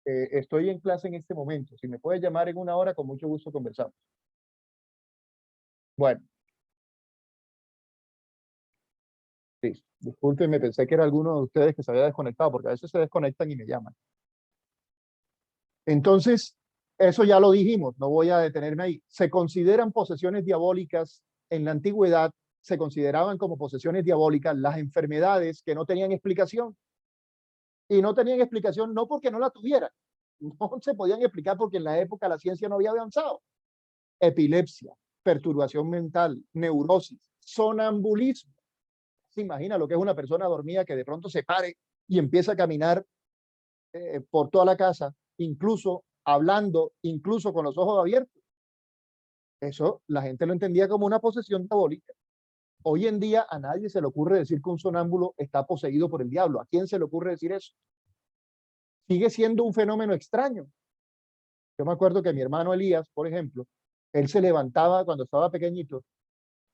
Estoy en clase en este momento, si me puedes llamar en una hora, con mucho gusto conversamos. Bueno. Sí, discúlpenme, pensé que era alguno de ustedes que se había desconectado, porque a veces se desconectan y me llaman. Entonces, eso ya lo dijimos, no voy a detenerme ahí. Se consideran posesiones diabólicas en la antigüedad, se consideraban como posesiones diabólicas las enfermedades que no tenían explicación. Y no tenían explicación no porque no la tuvieran, no se podían explicar porque en la época la ciencia no había avanzado. Epilepsia, perturbación mental, neurosis, sonambulismo. ¿Se imagina lo que es una persona dormida que de pronto se pare y empieza a caminar por toda la casa, incluso hablando, incluso con los ojos abiertos? Eso la gente lo entendía como una posesión diabólica. Hoy en día a nadie se le ocurre decir que un sonámbulo está poseído por el diablo. ¿A quién se le ocurre decir eso? Sigue siendo un fenómeno extraño. Yo me acuerdo que mi hermano Elías, por ejemplo, él se levantaba cuando estaba pequeñito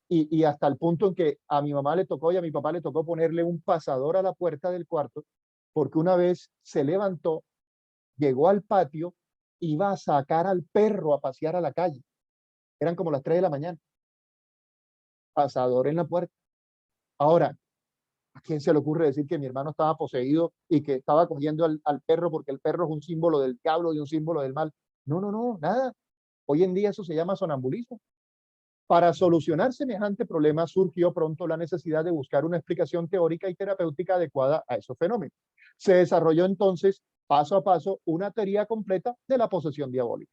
y hasta el punto en que a mi mamá le tocó y a mi papá le tocó ponerle un pasador a la puerta del cuarto, porque una vez se levantó, llegó al patio, iba a sacar al perro a pasear a la calle. Eran como las 3 de la mañana. Pasador en la puerta. Ahora, ¿a quién se le ocurre decir que mi hermano estaba poseído y que estaba cogiendo al perro porque el perro es un símbolo del diablo y un símbolo del mal? No, no, no, nada. Hoy en día eso se llama sonambulismo. Para solucionar semejante problema surgió pronto la necesidad de buscar una explicación teórica y terapéutica adecuada a esos fenómenos. Se desarrolló entonces, paso a paso, una teoría completa de la posesión diabólica.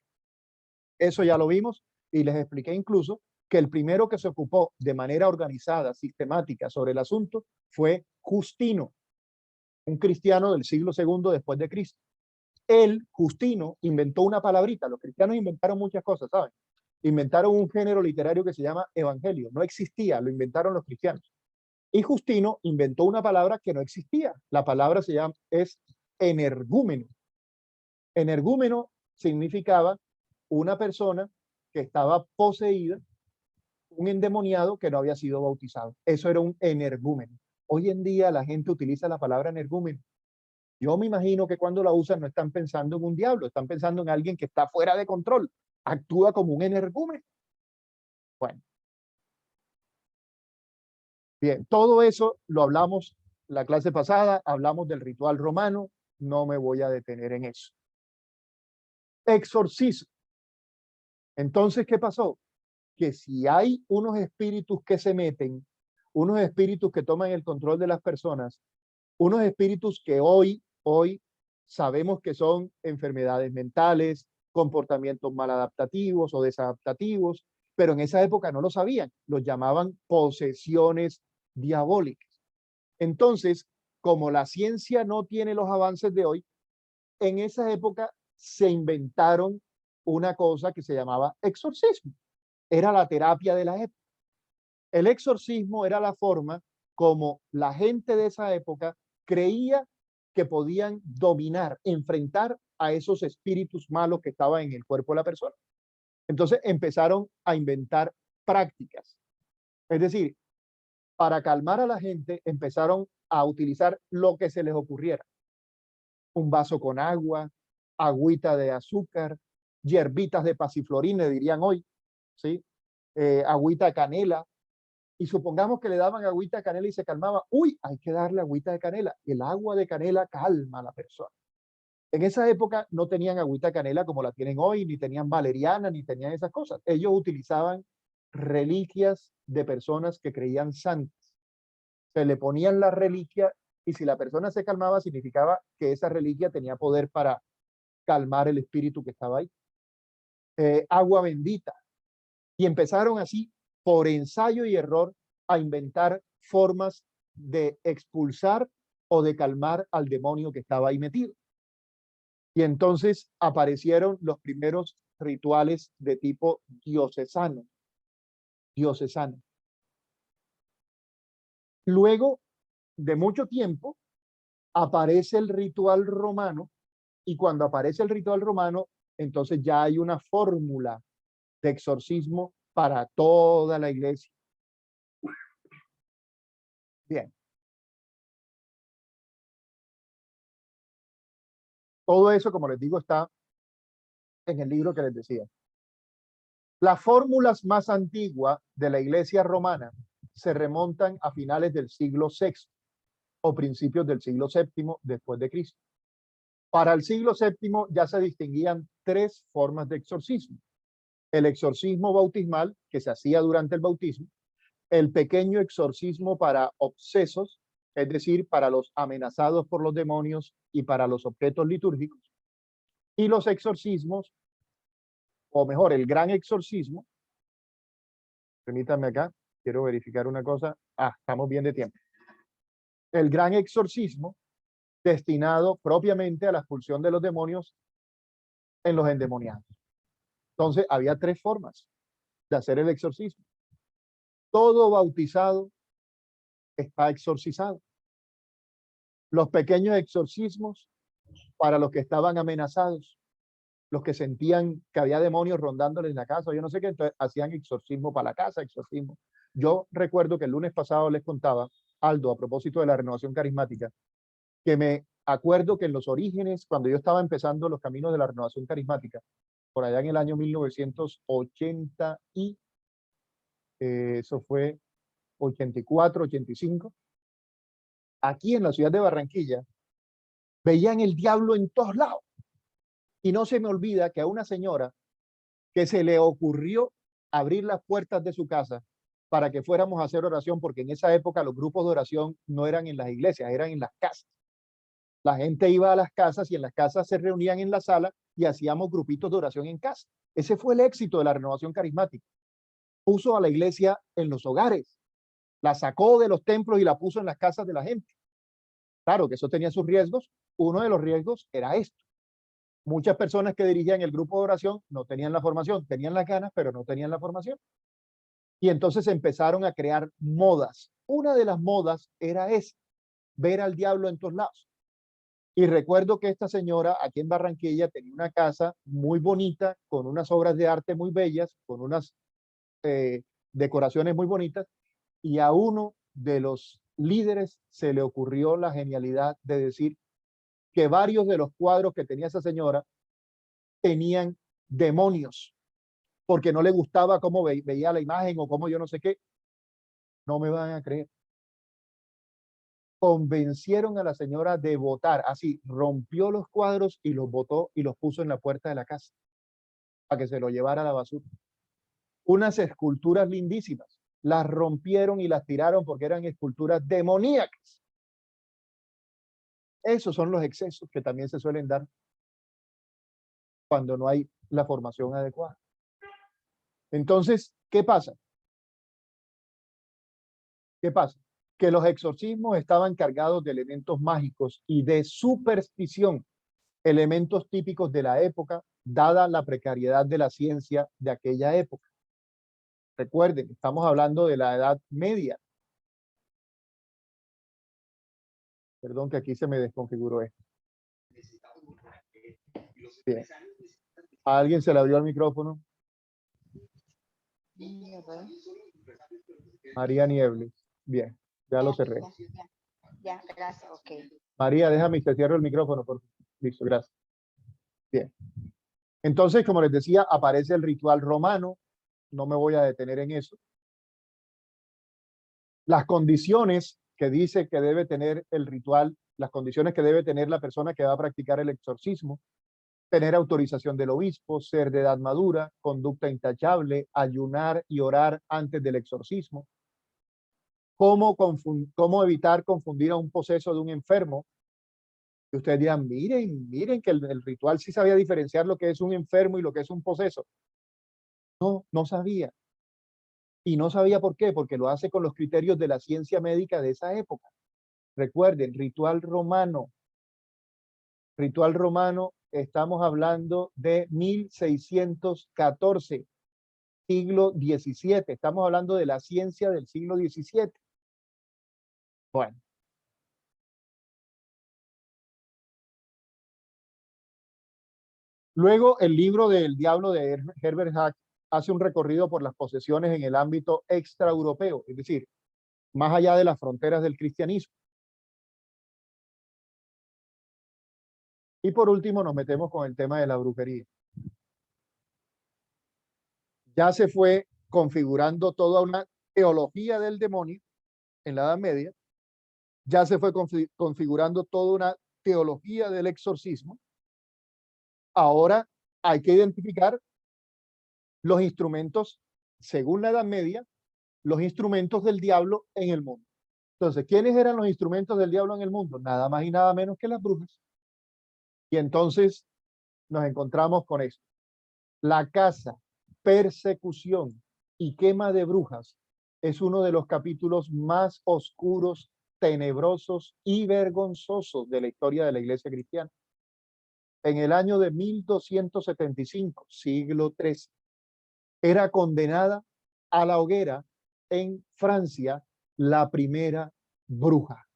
Eso ya lo vimos y les expliqué incluso que el primero que se ocupó de manera organizada, sistemática sobre el asunto fue Justino, un cristiano del siglo II después de Cristo. Él, Justino, inventó una palabrita. Los cristianos inventaron muchas cosas, ¿saben? Inventaron un género literario que se llama evangelio. No existía, lo inventaron los cristianos. Y Justino inventó una palabra que no existía. La palabra es energúmeno. Energúmeno significaba una persona que estaba poseída, un endemoniado que no había sido bautizado. Eso era un energúmeno. Hoy en día la gente utiliza la palabra energúmeno. Yo me imagino que cuando la usan no están pensando en un diablo, están pensando en alguien que está fuera de control, actúa como un energúmeno. Bueno, bien, todo eso lo hablamos la clase pasada, hablamos del ritual romano, no me voy a detener en eso. Exorcismo. Entonces, ¿qué pasó? Que si hay unos espíritus que se meten, unos espíritus que toman el control de las personas, unos espíritus que hoy sabemos que son enfermedades mentales, comportamientos maladaptativos o desadaptativos, pero en esa época no lo sabían, los llamaban posesiones diabólicas. Entonces, como la ciencia no tiene los avances de hoy, en esa época se inventaron una cosa que se llamaba exorcismo. Era la terapia de la época. El exorcismo era la forma como la gente de esa época creía que podían dominar, enfrentar a esos espíritus malos que estaban en el cuerpo de la persona. Entonces empezaron a inventar prácticas. Es decir, para calmar a la gente empezaron a utilizar lo que se les ocurriera. Un vaso con agua, agüita de azúcar, hierbitas de pasiflorina, dirían hoy, ¿sí? Agüita de canela, y supongamos que le daban agüita de canela y se calmaba. Uy, hay que darle agüita de canela. El agua de canela calma a la persona. En esa época no tenían agüita de canela como la tienen hoy, ni tenían valeriana, ni tenían esas cosas. Ellos utilizaban reliquias de personas que creían santas. Se le ponían la reliquia y si la persona se calmaba significaba que esa reliquia tenía poder para calmar el espíritu que estaba ahí. Agua bendita. Y empezaron así, por ensayo y error, a inventar formas de expulsar o de calmar al demonio que estaba ahí metido. Y entonces aparecieron los primeros rituales de tipo diocesano. Diocesano. Luego de mucho tiempo, aparece el ritual romano y cuando aparece el ritual romano, entonces ya hay una fórmula de exorcismo para toda la iglesia. Bien. Todo eso, como les digo, está en el libro que les decía. Las fórmulas más antiguas de la iglesia romana se remontan a finales del siglo VI o principios del siglo VII después de Cristo. Para el siglo VII ya se distinguían 3 formas de exorcismo. El exorcismo bautismal, que se hacía durante el bautismo, el pequeño exorcismo para obsesos, es decir, para los amenazados por los demonios y para los objetos litúrgicos, Y los exorcismos, o mejor, el gran exorcismo, permítanme acá, quiero verificar una cosa. Estamos bien de tiempo. El gran exorcismo destinado propiamente a la expulsión de los demonios en los endemoniados. Entonces, había tres formas de hacer el exorcismo. Todo bautizado está exorcizado. Los pequeños exorcismos para los que estaban amenazados, los que sentían que había demonios rondándoles en la casa, yo no sé qué, entonces hacían exorcismo para la casa, exorcismo. Yo recuerdo que el lunes pasado les contaba, Aldo, a propósito de la renovación carismática, que me acuerdo que en los orígenes, cuando yo estaba empezando los caminos de la renovación carismática, por allá en el año 1980 y eso fue 84, 85, aquí en la ciudad de Barranquilla, veían el diablo en todos lados. Y no se me olvida que a una señora que se le ocurrió abrir las puertas de su casa para que fuéramos a hacer oración, porque en esa época los grupos de oración no eran en las iglesias, eran en las casas. La gente iba a las casas y en las casas se reunían en la sala y hacíamos grupitos de oración en casa. Ese fue el éxito de la renovación carismática. Puso a la iglesia en los hogares, la sacó de los templos y la puso en las casas de la gente. Claro que eso tenía sus riesgos. Uno de los riesgos era esto. Muchas personas que dirigían el grupo de oración no tenían la formación, tenían las ganas, pero no tenían la formación. Y entonces empezaron a crear modas. Una de las modas era esa, ver al diablo en todos lados. Y recuerdo que esta señora aquí en Barranquilla tenía una casa muy bonita, con unas obras de arte muy bellas, con unas decoraciones muy bonitas, y a uno de los líderes se le ocurrió la genialidad de decir que varios de los cuadros que tenía esa señora tenían demonios, porque no le gustaba cómo veía la imagen o cómo yo no sé qué. No me van a creer. Convencieron a la señora de votar, así, rompió los cuadros y los botó y los puso en la puerta de la casa para que se lo llevara a la basura. Unas esculturas lindísimas, las rompieron y las tiraron porque eran esculturas demoníacas. Esos son los excesos que también se suelen dar cuando no hay la formación adecuada. Entonces, ¿qué pasa? ¿Qué pasa? Que los exorcismos estaban cargados de elementos mágicos y de superstición, elementos típicos de la época, dada la precariedad de la ciencia de aquella época. Recuerden, estamos hablando de la Edad Media. Perdón que aquí se me desconfiguró esto. Bien. ¿A alguien se le abrió el micrófono? María Niebles. Bien, ya lo cerré. Ya, gracias, ok. María, déjame que cierro el micrófono, por favor. Listo, gracias. Bien. Entonces, como les decía, aparece el ritual romano. No me voy a detener en eso. Las condiciones que dice que debe tener el ritual, las condiciones que debe tener la persona que va a practicar el exorcismo: tener autorización del obispo, ser de edad madura, conducta intachable, ayunar y orar antes del exorcismo. ¿Cómo evitar confundir a un poseso de un enfermo? Y ustedes dirán, miren que el ritual sí sabía diferenciar lo que es un enfermo y lo que es un poseso. No, no sabía. Y no sabía por qué, porque lo hace con los criterios de la ciencia médica de esa época. Recuerden, ritual romano. Ritual romano, estamos hablando de 1614, siglo XVII. Estamos hablando de la ciencia del siglo XVII. Bueno. Luego, el libro del Diablo de Herbert Hack hace un recorrido por las posesiones en el ámbito extraeuropeo, es decir, más allá de las fronteras del cristianismo. Y por último, nos metemos con el tema de la brujería. Ya se fue configurando toda una teología del demonio en la Edad Media, ya se fue configurando toda una teología del exorcismo. Ahora hay que identificar los instrumentos, según la Edad Media, los instrumentos del diablo en el mundo. Entonces, ¿quiénes eran los instrumentos del diablo en el mundo? Nada más y nada menos que las brujas. Y entonces, nos encontramos con esto. La caza, persecución y quema de brujas es uno de los capítulos más oscuros, tenebrosos y vergonzosos de la historia de la Iglesia cristiana. En el año de 1275, siglo XIII, era condenada a la hoguera en Francia la primera bruja.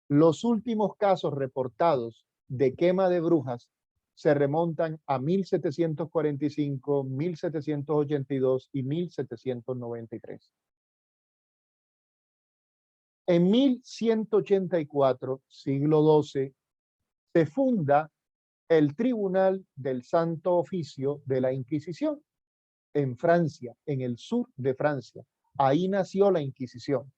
Los últimos casos reportados de quema de brujas se remontan a 1745, 1782 y 1793. En 1184, siglo XII, se funda el Tribunal del Santo Oficio de la Inquisición en Francia, en el sur de Francia. Ahí nació la Inquisición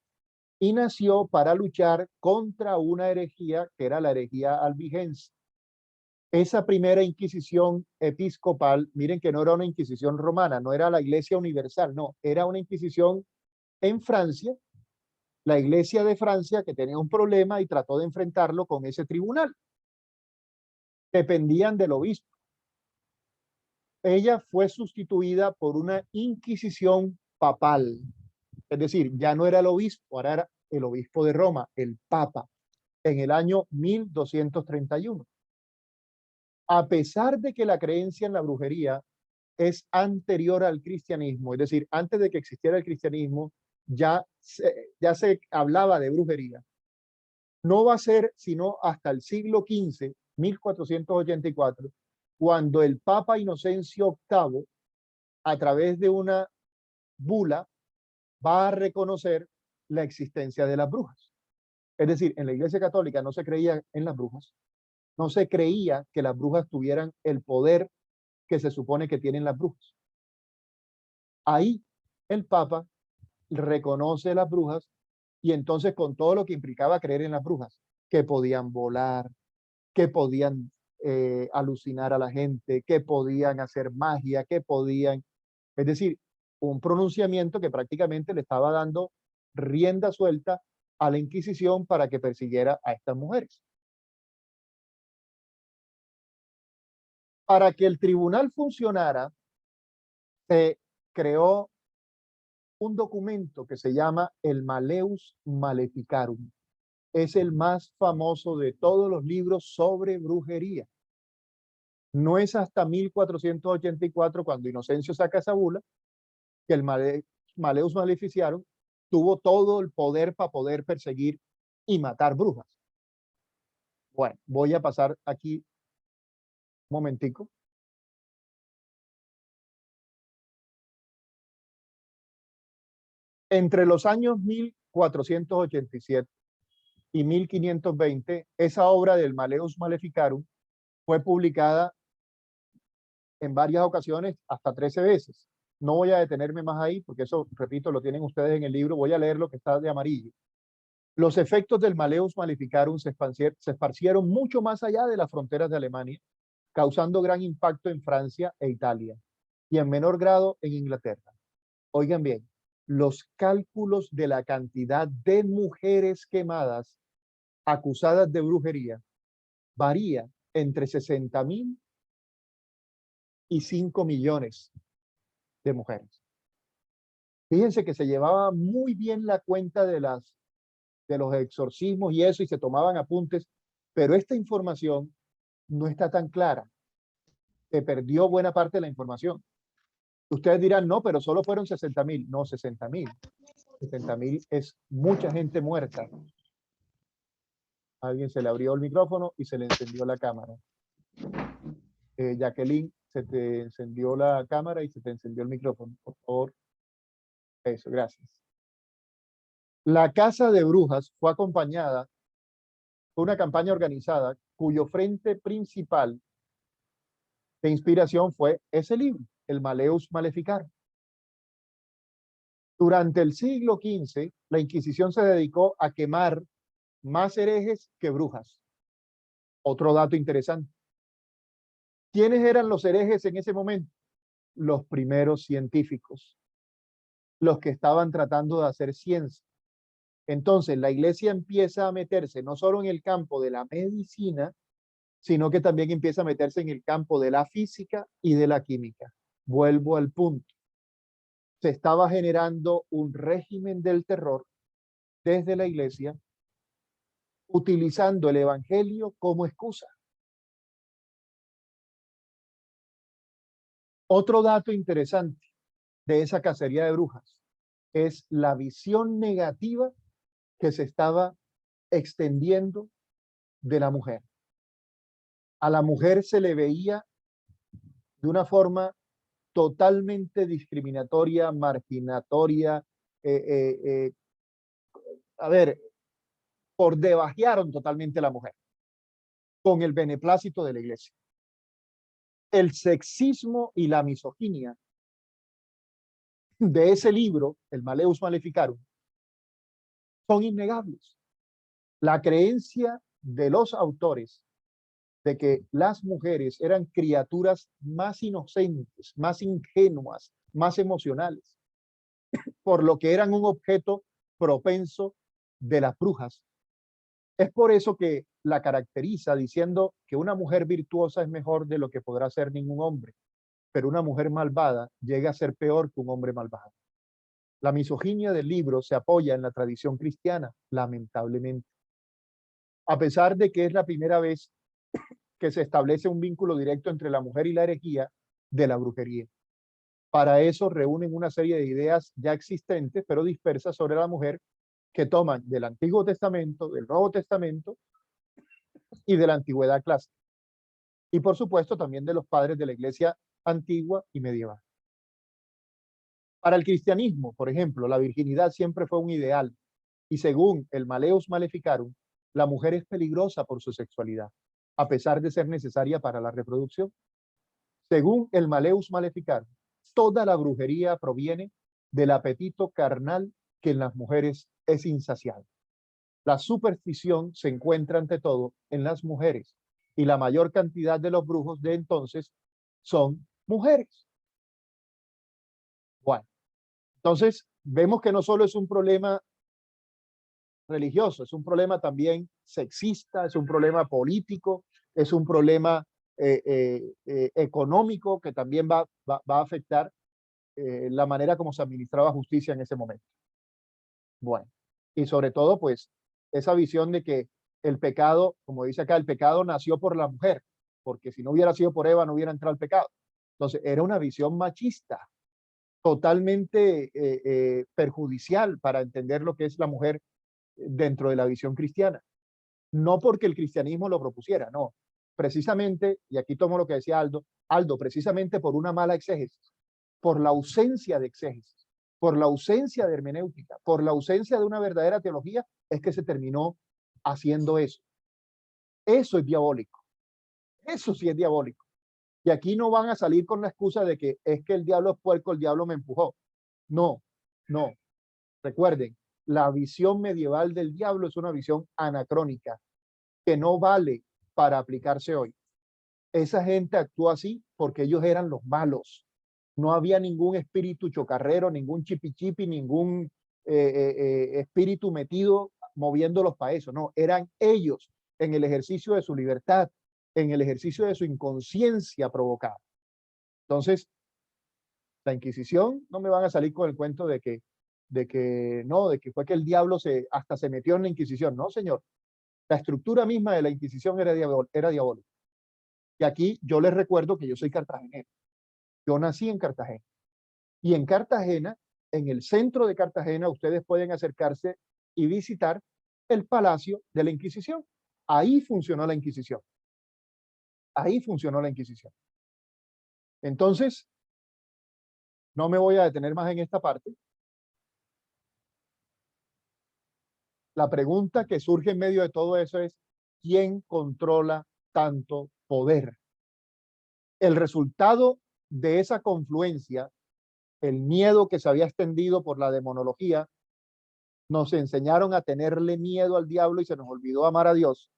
y nació para luchar contra una herejía que era la herejía albigense. Esa primera Inquisición episcopal, miren que no era una Inquisición romana, no era la Iglesia Universal, no, era una Inquisición en Francia, la Iglesia de Francia que tenía un problema y trató de enfrentarlo con ese tribunal. Dependían del obispo. Ella fue sustituida por una Inquisición papal. Es decir, ya no era el obispo, ahora era el obispo de Roma, el Papa, en el año 1231. A pesar de que la creencia en la brujería es anterior al cristianismo, es decir, antes de que existiera el cristianismo, ya se hablaba de brujería. No va a ser sino hasta el siglo XV, 1484, cuando el Papa Inocencio VIII, a través de una bula, va a reconocer la existencia de las brujas. Es decir, en la Iglesia Católica no se creía en las brujas, no se creía que las brujas tuvieran el poder que se supone que tienen las brujas. Ahí el Papa reconoce las brujas y entonces con todo lo que implicaba creer en las brujas, que podían volar, que podían alucinar a la gente, que podían hacer magia, que podían, es decir, un pronunciamiento que prácticamente le estaba dando rienda suelta a la Inquisición para que persiguiera a estas mujeres. Para que el tribunal funcionara, se creó un documento que se llama el Maleus Maleficarum. Es el más famoso de todos los libros sobre brujería. No es hasta 1484, cuando Inocencio saca esa bula, que el Maleus Maleficiarum tuvo todo el poder para poder perseguir y matar brujas. Bueno, voy a pasar aquí un momentico. Entre los años 1487 y 1520, esa obra del Maleus Maleficarum fue publicada en varias ocasiones, hasta 13 veces. No voy a detenerme más ahí, porque eso, repito, lo tienen ustedes en el libro. Voy a leer lo que está de amarillo. Los efectos del Maleus Maleficarum se esparcieron mucho más allá de las fronteras de Alemania, causando gran impacto en Francia e Italia, y en menor grado en Inglaterra. Oigan bien, los cálculos de la cantidad de mujeres quemadas acusadas de brujería varía entre 60.000 y 5 millones de mujeres. Fíjense que se llevaba muy bien la cuenta de los exorcismos y eso, y se tomaban apuntes, pero esta información no está tan clara. Se perdió buena parte de la información. Ustedes dirán, no, pero solo fueron 60.000. No, 60.000. 60.000 es mucha gente muerta. A alguien se le abrió el micrófono y se le encendió la cámara. Jacqueline, se te encendió la cámara y se te encendió el micrófono, por favor. Eso, gracias. La Casa de Brujas fue acompañada por una campaña organizada cuyo frente principal de inspiración fue ese libro, el Maleus Maleficarum. Durante el siglo XV, la Inquisición se dedicó a quemar más herejes que brujas. Otro dato interesante. ¿Quiénes eran los herejes en ese momento? Los primeros científicos, los que estaban tratando de hacer ciencia. Entonces, la iglesia empieza a meterse no solo en el campo de la medicina, sino que también empieza a meterse en el campo de la física y de la química. Vuelvo al punto. Se estaba generando un régimen del terror desde la iglesia, utilizando el evangelio como excusa. Otro dato interesante de esa cacería de brujas es la visión negativa que se estaba extendiendo de la mujer. A la mujer se le veía de una forma totalmente discriminatoria, marginatoria, por debajearon totalmente a la mujer con el beneplácito de la iglesia. El sexismo y la misoginia de ese libro, el Maleus Maleficarum, son innegables. La creencia de los autores de que las mujeres eran criaturas más inocentes, más ingenuas, más emocionales, por lo que eran un objeto propenso de las brujas. Es por eso que la caracteriza diciendo que una mujer virtuosa es mejor de lo que podrá ser ningún hombre, pero una mujer malvada llega a ser peor que un hombre malvado. La misoginia del libro se apoya en la tradición cristiana, lamentablemente. A pesar de que es la primera vez que se establece un vínculo directo entre la mujer y la herejía de la brujería. Para eso reúnen una serie de ideas ya existentes, pero dispersas sobre la mujer, que toman del Antiguo Testamento, del Nuevo Testamento y de la Antigüedad clásica. Y por supuesto también de los padres de la Iglesia antigua y medieval. Para el cristianismo, por ejemplo, la virginidad siempre fue un ideal, y según el Maleus Maleficarum, la mujer es peligrosa por su sexualidad, a pesar de ser necesaria para la reproducción. Según el Maleus Maleficarum, toda la brujería proviene del apetito carnal que en las mujeres es insaciable. La superstición se encuentra ante todo en las mujeres, y la mayor cantidad de los brujos de entonces son mujeres. Bueno, entonces vemos que no solo es un problema religioso, es un problema también sexista, es un problema político, es un problema económico que también va a afectar la manera como se administraba justicia en ese momento. Bueno, y sobre todo, pues, esa visión de que el pecado, como dice acá, el pecado nació por la mujer, porque si no hubiera sido por Eva, no hubiera entrado el pecado. Entonces, era una visión machista, totalmente perjudicial para entender lo que es la mujer dentro de la visión cristiana. No porque el cristianismo lo propusiera, no. Precisamente, y aquí tomo lo que decía Aldo, precisamente por una mala exégesis, por la ausencia de exégesis, por la ausencia de hermenéutica, por la ausencia de una verdadera teología, es que se terminó haciendo eso. Eso es diabólico. Eso sí es diabólico. Y aquí no van a salir con la excusa de que es que el diablo es puerco, el diablo me empujó. No, no. Recuerden, la visión medieval del diablo es una visión anacrónica que no vale para aplicarse hoy. Esa gente actuó así porque ellos eran los malos. No había ningún espíritu chocarrero, ningún chipichipi, ningún espíritu metido moviéndolos para eso. No, eran ellos en el ejercicio de su libertad, en el ejercicio de su inconsciencia provocada. Entonces, la Inquisición, no me van a salir con el cuento de que fue que el diablo hasta se metió en la Inquisición. No, señor. La estructura misma de la Inquisición era diabólica. Y aquí yo les recuerdo que yo soy cartagenero. Yo nací en Cartagena. Y en Cartagena, en el centro de Cartagena, ustedes pueden acercarse y visitar el Palacio de la Inquisición. Ahí funcionó la Inquisición. Ahí funcionó la Inquisición. Entonces, no me voy a detener más en esta parte. La pregunta que surge en medio de todo eso es, ¿quién controla tanto poder? El resultado de esa confluencia, el miedo que se había extendido por la demonología, nos enseñaron a tenerle miedo al diablo y se nos olvidó amar a Dios.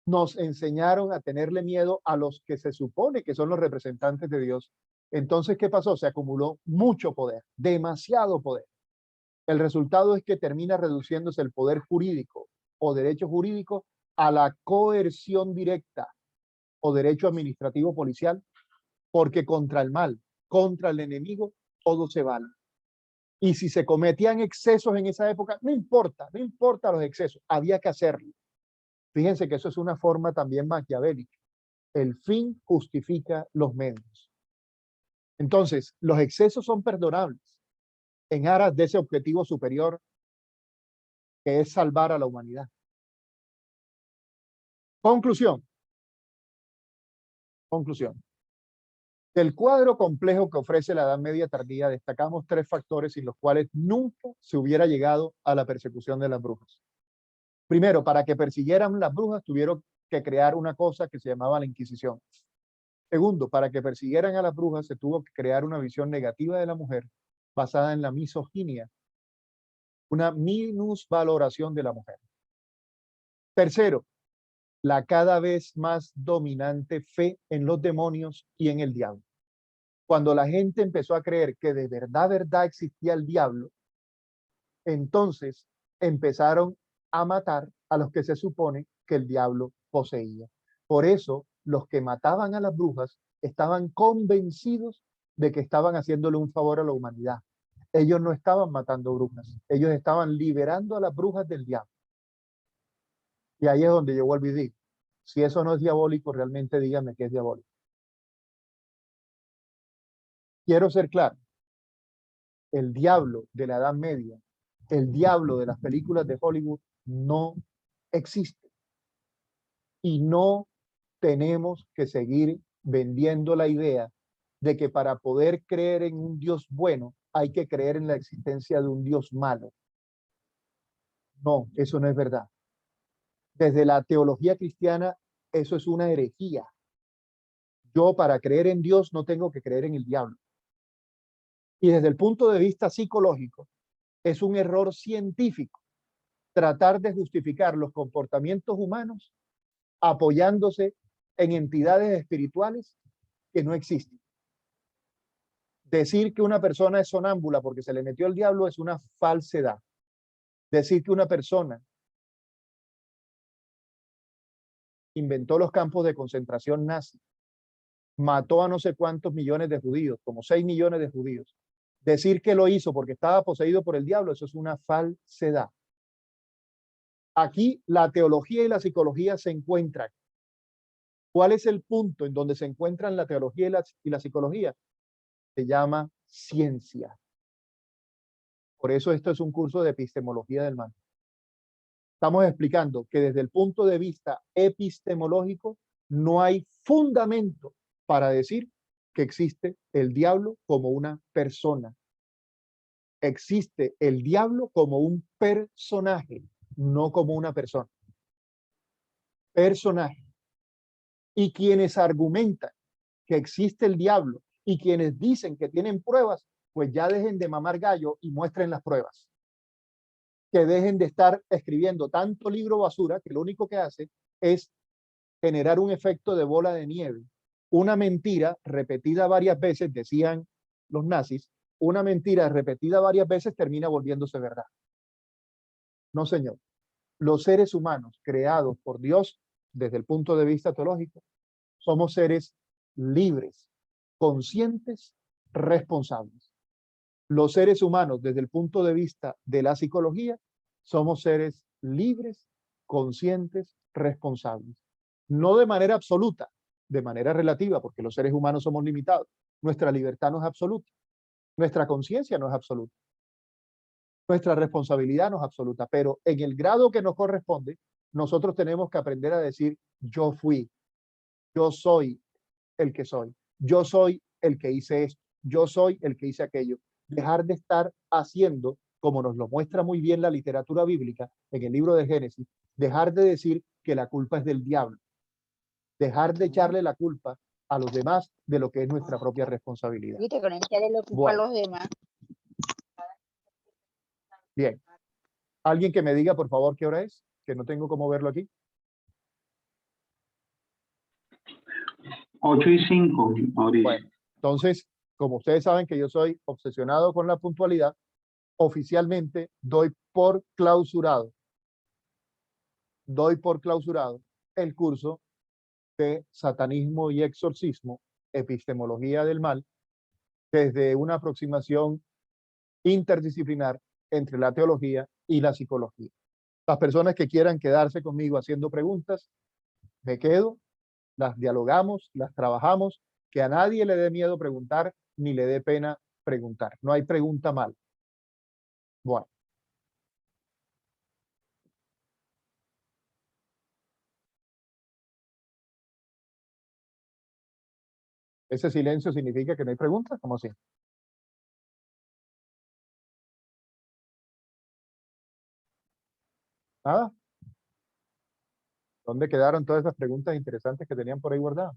Nos enseñaron a tenerle miedo a los que se supone que son los representantes de Dios. Entonces, ¿qué pasó? Se acumuló mucho poder, demasiado poder. El resultado es que termina reduciéndose el poder jurídico o derecho jurídico a la coerción directa o derecho administrativo policial, porque contra el mal, contra el enemigo, todo se vale. Y si se cometían excesos en esa época, no importa los excesos, había que hacerlo. Fíjense que eso es una forma también maquiavélica. El fin justifica los medios. Entonces, los excesos son perdonables en aras de ese objetivo superior que es salvar a la humanidad. Conclusión. Del cuadro complejo que ofrece la Edad Media tardía, destacamos 3 factores sin los cuales nunca se hubiera llegado a la persecución de las brujas. Primero, para que persiguieran las brujas tuvieron que crear una cosa que se llamaba la Inquisición. Segundo, para que persiguieran a las brujas se tuvo que crear una visión negativa de la mujer basada en la misoginia, una minusvaloración de la mujer. Tercero, la cada vez más dominante fe en los demonios y en el diablo. Cuando la gente empezó a creer que de verdad existía el diablo, entonces empezaron a matar a los que se supone que el diablo poseía. Por eso, los que mataban a las brujas estaban convencidos de que estaban haciéndole un favor a la humanidad. Ellos no estaban matando brujas, ellos estaban liberando a las brujas del diablo. Y ahí es donde yo vuelvo y digo, si eso no es diabólico, realmente díganme que es diabólico. Quiero ser claro, el diablo de la Edad Media, el diablo de las películas de Hollywood no existe. Y no tenemos que seguir vendiendo la idea de que para poder creer en un Dios bueno hay que creer en la existencia de un Dios malo. No, eso no es verdad. Desde la teología cristiana, eso es una herejía. Yo para creer en Dios no tengo que creer en el diablo. Y desde el punto de vista psicológico, es un error científico tratar de justificar los comportamientos humanos apoyándose en entidades espirituales que no existen. Decir que una persona es sonámbula porque se le metió el diablo es una falsedad. Decir que una persona inventó los campos de concentración nazi, mató a no sé cuántos millones de judíos, como 6 millones de judíos. Decir que lo hizo porque estaba poseído por el diablo, eso es una falsedad. Aquí la teología y la psicología se encuentran. ¿Cuál es el punto en donde se encuentran la teología y la psicología? Se llama ciencia. Por eso esto es un curso de epistemología del mal. Estamos explicando que desde el punto de vista epistemológico no hay fundamento para decir que existe el diablo como una persona. Existe el diablo como un personaje, no como una persona. Personaje. Y quienes argumentan que existe el diablo y quienes dicen que tienen pruebas, pues ya dejen de mamar gallo y muestren las pruebas. Que dejen de estar escribiendo tanto libro basura que lo único que hace es generar un efecto de bola de nieve. Una mentira repetida varias veces, decían los nazis, una mentira repetida varias veces termina volviéndose verdad. No, señor. Los seres humanos creados por Dios, desde el punto de vista teológico, somos seres libres, conscientes, responsables. Los seres humanos, desde el punto de vista de la psicología, somos seres libres, conscientes, responsables. No de manera absoluta, de manera relativa, porque los seres humanos somos limitados. Nuestra libertad no es absoluta. Nuestra conciencia no es absoluta. Nuestra responsabilidad no es absoluta, pero en el grado que nos corresponde, nosotros tenemos que aprender a decir, yo fui, yo soy el que soy, yo soy el que hice esto, yo soy el que hice aquello. Dejar de estar haciendo, como nos lo muestra muy bien la literatura bíblica en el libro de Génesis, dejar de decir que la culpa es del diablo, dejar de echarle la culpa a los demás de lo que es nuestra propia responsabilidad. Viste, con echarle la culpa a los demás. Bien. ¿Alguien que me diga, por favor, qué hora es? Que no tengo cómo verlo aquí. 8:05, Mauricio. Bueno, entonces, como ustedes saben que yo soy obsesionado con la puntualidad, oficialmente doy por clausurado doy por clausurado el curso de Satanismo y Exorcismo, Epistemología del Mal, desde una aproximación interdisciplinar entre la teología y la psicología. Las personas que quieran quedarse conmigo haciendo preguntas, me quedo, las dialogamos, las trabajamos, que a nadie le dé miedo preguntar, ni le dé pena preguntar. No hay pregunta mal. Bueno. Ese silencio significa que no hay preguntas, ¿cómo así? ¿Nada? ¿Dónde quedaron todas esas preguntas interesantes que tenían por ahí guardadas?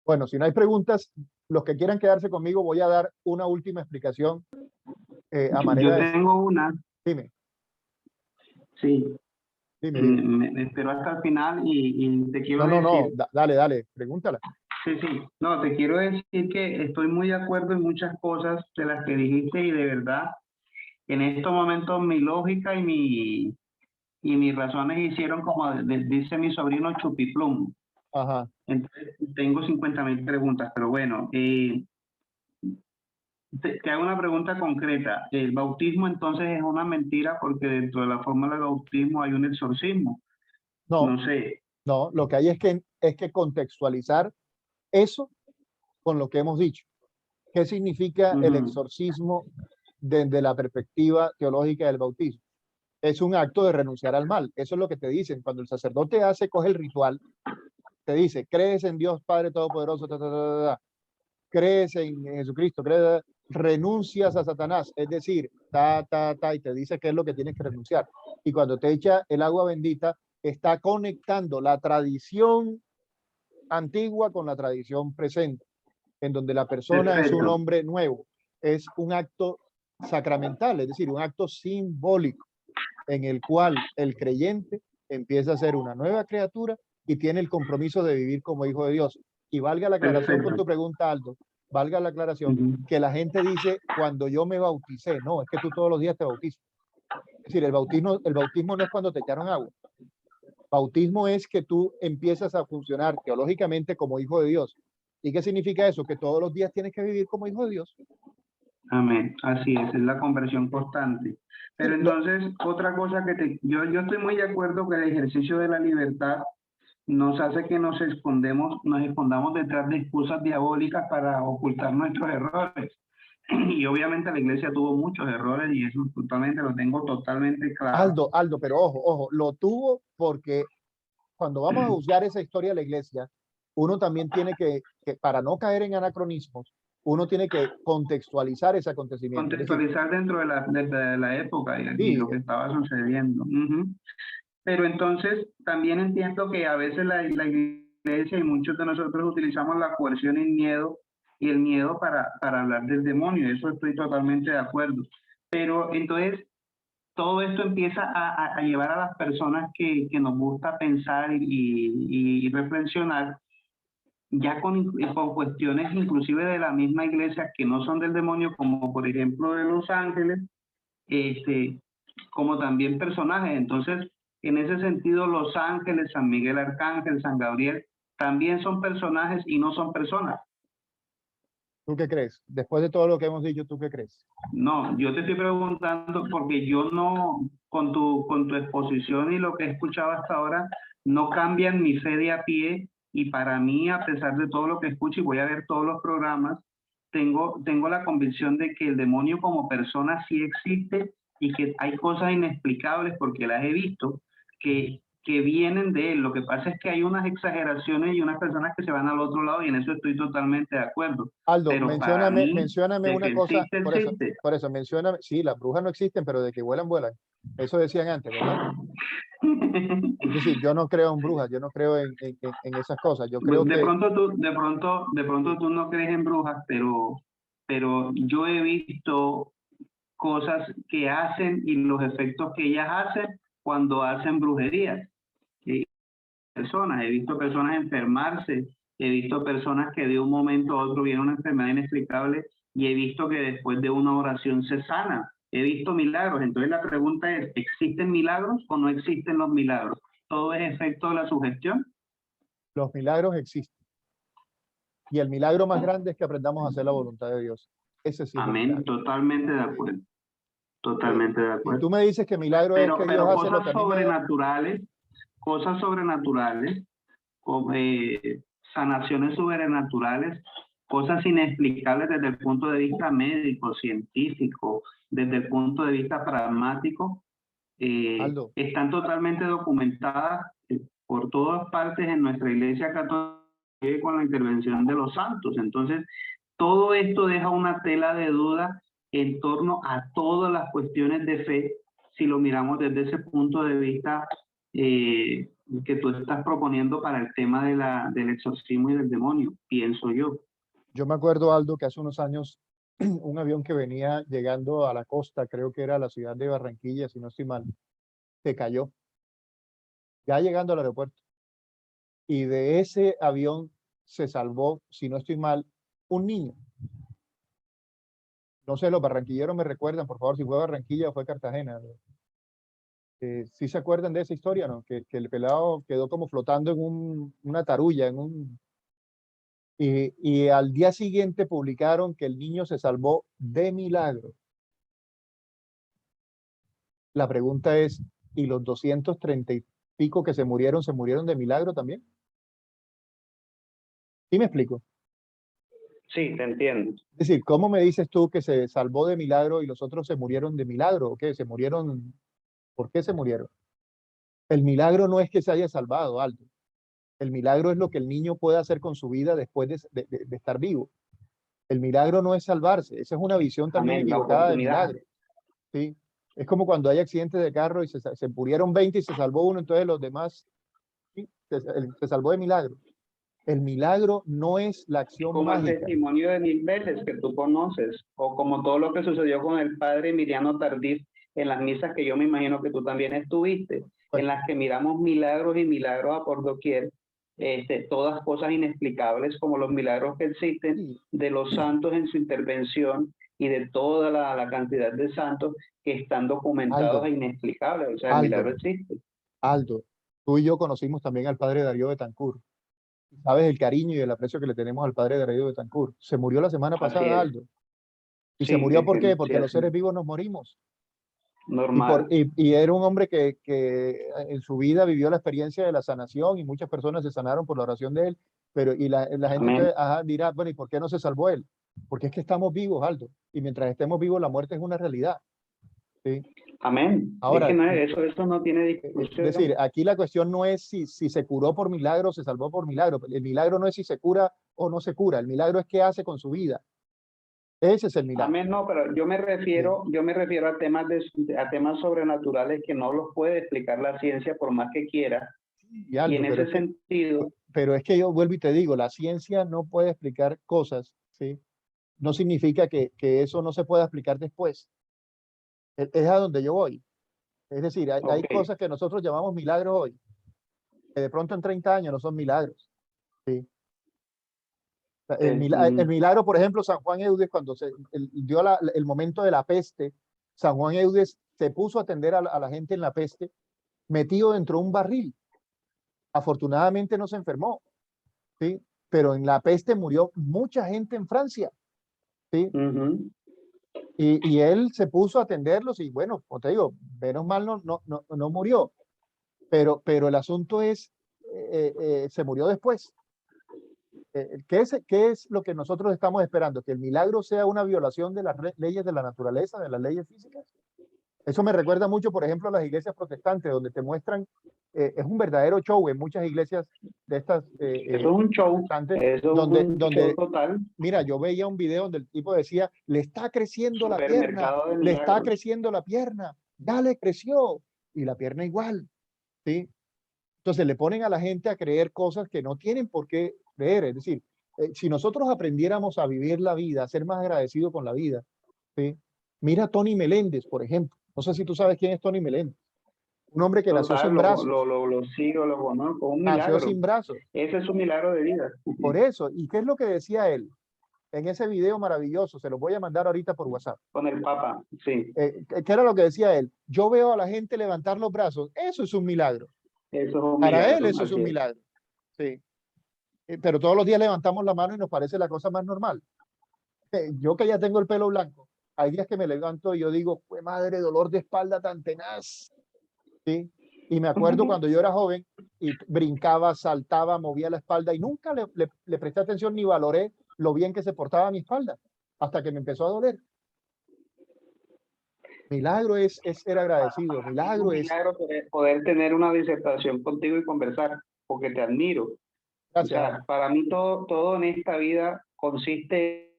Bueno, si no hay preguntas, los que quieran quedarse conmigo, voy a dar una última explicación a manera Yo tengo una. Dime. Sí. Dime. Me espero hasta el final y te quiero decir... No, dale, pregúntala. Sí. No, te quiero decir que estoy muy de acuerdo en muchas cosas de las que dijiste y de verdad, en estos momentos mi lógica y mis razones hicieron como dice mi sobrino Chupiplum. Ajá. Entonces tengo 50.000 preguntas, pero bueno, te hago una pregunta concreta. ¿El bautismo entonces es una mentira porque dentro de la fórmula del bautismo hay un exorcismo? No sé. No, lo que hay es que contextualizar eso con lo que hemos dicho. ¿Qué significa el exorcismo desde la perspectiva teológica del bautismo? Es un acto de renunciar al mal. Eso es lo que te dicen. Cuando el sacerdote coge el ritual, te dice, crees en Dios Padre Todopoderoso, crees en Jesucristo, renuncias a Satanás, es decir, y te dice qué es lo que tienes que renunciar. Y cuando te echa el agua bendita, está conectando la tradición antigua con la tradición presente, en donde la persona es un hombre nuevo. Es un acto sacramental, es decir, un acto simbólico, en el cual el creyente empieza a ser una nueva criatura y tiene el compromiso de vivir como hijo de Dios. Y valga la aclaración con tu pregunta, Aldo, valga la aclaración, que la gente dice, cuando yo me bauticé, no, es que tú todos los días te bautizas. Es decir, el bautismo no es cuando te echaron agua. Bautismo es que tú empiezas a funcionar teológicamente como hijo de Dios. ¿Y qué significa eso? Que todos los días tienes que vivir como hijo de Dios. Amén, así es la conversión constante. Pero entonces, otra cosa que yo estoy muy de acuerdo que el ejercicio de la libertad nos hace que nos escondamos detrás de excusas diabólicas para ocultar nuestros errores. Y obviamente la iglesia tuvo muchos errores y eso totalmente lo tengo totalmente claro. Aldo, pero ojo, lo tuvo porque cuando vamos a juzgar esa historia de la iglesia, uno también tiene que para no caer en anacronismos, uno tiene que contextualizar ese acontecimiento. Contextualizar dentro de la época y lo que estaba sucediendo. Pero entonces también entiendo que a veces la iglesia y muchos de nosotros utilizamos la coerción y el miedo para hablar del demonio. Eso estoy totalmente de acuerdo. Pero entonces todo esto empieza a llevar a las personas que nos gusta pensar y reflexionar ya con cuestiones inclusive de la misma iglesia que no son del demonio, como por ejemplo de los ángeles, como también personajes. Entonces, en ese sentido, los ángeles, San Miguel Arcángel, San Gabriel, también son personajes y no son personas. ¿Tú qué crees? Después de todo lo que hemos dicho, ¿tú qué crees? No, yo te estoy preguntando porque yo no, con tu exposición y lo que he escuchado hasta ahora, no cambian mi fe de a pie y para mí, a pesar de todo lo que escucho y voy a ver todos los programas, tengo la convicción de que el demonio como persona sí existe y que hay cosas inexplicables porque las he visto que vienen de él. Lo que pasa es que hay unas exageraciones y unas personas que se van al otro lado y en eso estoy totalmente de acuerdo. Aldo, pero mencióname una cosa, existe. por eso, mencióname, sí, las brujas no existen, pero de que vuelan, vuelan. Eso decían antes, ¿verdad? Es decir, yo no creo en brujas, yo no creo en esas cosas. Yo creo de pronto tú no crees en brujas, pero yo he visto cosas que hacen y los efectos que ellas hacen cuando hacen brujerías. He visto personas enfermarse, he visto personas que de un momento a otro viene una enfermedad inexplicable y he visto que después de una oración se sana. He visto milagros. Entonces la pregunta es, ¿existen milagros o no existen los milagros? ¿Todo es efecto de la sugestión? Los milagros existen. Y el milagro más grande es que aprendamos a hacer la voluntad de Dios. Ese sí es el Amén, milagro. totalmente de acuerdo. Totalmente de Y acuerdo. tú me dices que milagro es que Dios hace lo que a mí me da. Cosas sobrenaturales, sanaciones sobrenaturales, cosas inexplicables desde el punto de vista médico, científico, desde el punto de vista pragmático, Aldo, están totalmente documentadas por todas partes en nuestra Iglesia Católica con la intervención de los santos. Entonces, todo esto deja una tela de duda en torno a todas las cuestiones de fe, si lo miramos desde ese punto de vista que tú estás proponiendo para el tema del exorcismo y del demonio, pienso yo. yo me acuerdo, Aldo, que hace unos años un avión que venía llegando a la costa, creo que era la ciudad de Barranquilla, si no estoy mal, se cayó, ya llegando al aeropuerto. Y de ese avión se salvó, si no estoy mal, un niño. No sé, los barranquilleros me recuerdan, por favor, si fue Barranquilla o fue Cartagena. ¿Sí se acuerdan de esa historia, no? Que el pelado quedó como flotando en una tarulla, y al día siguiente publicaron que el niño se salvó de milagro. La pregunta es, ¿y los 230 y pico que se murieron de milagro también? ¿Sí me explico? Sí, te entiendo. Es decir, ¿cómo me dices tú que se salvó de milagro y los otros se murieron de milagro? ¿O qué? ¿Se murieron? ¿Por qué se murieron? El milagro no es que se haya salvado, Aldo. El milagro es lo que el niño puede hacer con su vida después de estar vivo. El milagro no es salvarse. Esa es una visión también Amén, la equivocada de oportunidad. milagro. ¿Sí? Es como cuando hay accidentes de carro y se murieron 20 y se salvó uno, entonces los demás, ¿sí? Se salvó de milagro. El milagro no es la acción Como el mágica. testimonio de 1000 veces que tú conoces, o como todo lo que sucedió con el padre Emiliano Tardif en las misas que yo me imagino que tú también estuviste, en las que miramos milagros y milagros a por doquier, todas cosas inexplicables como los milagros que existen de los santos en su intervención y de toda la cantidad de santos que están documentados Aldo, e inexplicables. O sea, el milagro existe. Aldo, tú y yo conocimos también al padre Darío Betancur. Sabes el cariño y el aprecio que le tenemos al padre Darío Betancur. Se murió la semana Así pasada, es. Aldo. ¿Y se Sí, murió por qué? sí, Porque los así. seres vivos nos morimos. Normal. Y era un hombre que en su vida vivió la experiencia de la sanación y muchas personas se sanaron por la oración de él. Pero la gente Amén. entonces, dirá, bueno, ¿y por qué no se salvó él? Porque es que estamos vivos, Aldo. Y mientras estemos vivos, la muerte es una realidad. ¿Sí? Amén. Ahora, Es que no es, eso no tiene es discusión. decir, aquí la cuestión no es si se curó por milagro o se salvó por milagro. El milagro no es si se cura o no se cura. El milagro es qué hace con su vida. Ese es el milagro. Amén, no, pero yo me refiero a temas sobrenaturales que no los puede explicar la ciencia por más que quiera. Y Aldo, en ese sentido. Pero es que yo vuelvo y te digo, la ciencia no puede explicar cosas, ¿sí? No significa que eso no se pueda explicar después. Es a donde yo voy. Es decir, hay cosas que nosotros llamamos milagros hoy, que de pronto en 30 años no son milagros. ¿Sí? El milagro, por ejemplo, San Juan Eudes, cuando dio el momento de la peste, San Juan Eudes se puso a atender a la gente en la peste, metido dentro de un barril. Afortunadamente no se enfermó, ¿sí? Pero en la peste murió mucha gente en Francia, ¿sí? Y él se puso a atenderlos y bueno, como te digo, menos mal no murió. Pero el asunto es, se murió después. ¿Qué es lo que nosotros estamos esperando? ¿Que el milagro sea una violación de las leyes de la naturaleza, de las leyes físicas? Eso me recuerda mucho, por ejemplo, a las iglesias protestantes, donde te muestran, es un verdadero show en muchas iglesias de estas. Eso es un show, donde, show total. Mira, yo veía un video donde el tipo decía, le está creciendo la pierna, ya le creció, y la pierna igual, ¿sí? Entonces le ponen a la gente a creer cosas que no tienen por qué creer, es decir, si nosotros aprendiéramos a vivir la vida, a ser más agradecidos con la vida, ¿sí? Mira a Tony Meléndez, por ejemplo. No sé si tú sabes quién es Tony Meléndez. Un hombre que nació sin brazos. Lo sigo, lo conozco, un milagro. Nació sin brazos. Ese es un milagro de vida. Por eso, ¿y qué es lo que decía él? en ese video maravilloso, se los voy a mandar ahorita por WhatsApp. Con el Papa, sí. ¿Qué era lo que decía él? Yo veo a la gente levantar los brazos, eso es un milagro. Eso es un Para milagro, él eso es así un milagro. Sí. Pero todos los días levantamos la mano y nos parece la cosa más normal. Yo que ya tengo el pelo blanco, hay días que me levanto y yo digo, ¡fue madre, dolor de espalda tan tenaz! ¿Sí? Y me acuerdo cuando yo era joven y brincaba, saltaba, movía la espalda y nunca le presté atención ni valoré lo bien que se portaba mi espalda hasta que me empezó a doler. Milagro es ser agradecido, milagro un es... milagro poder tener una disertación contigo y conversar, porque te admiro. Gracias, O sea, para mí todo en esta vida consiste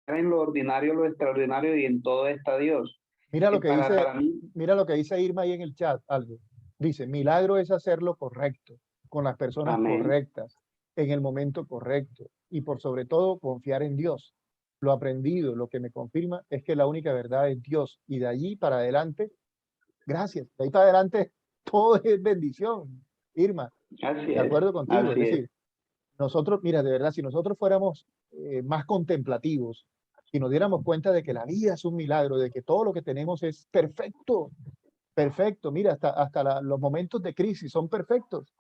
en lo ordinario, lo extraordinario y en todo está Dios. Mira lo que para mí, mira lo que dice Irma ahí en el chat, algo. Dice, milagro es hacer lo correcto, con las personas amén. correctas, en el momento correcto, y por sobre todo confiar en Dios. Lo aprendido, lo que me confirma es que la única verdad es Dios, y de allí para adelante, gracias, de ahí para adelante todo es bendición, Irma, Así de es, acuerdo contigo, es así es. decir, nosotros, mira, de verdad, si nosotros fuéramos más contemplativos, si nos diéramos cuenta de que la vida es un milagro, de que todo lo que tenemos es perfecto, perfecto, mira, hasta los momentos de crisis son perfectos,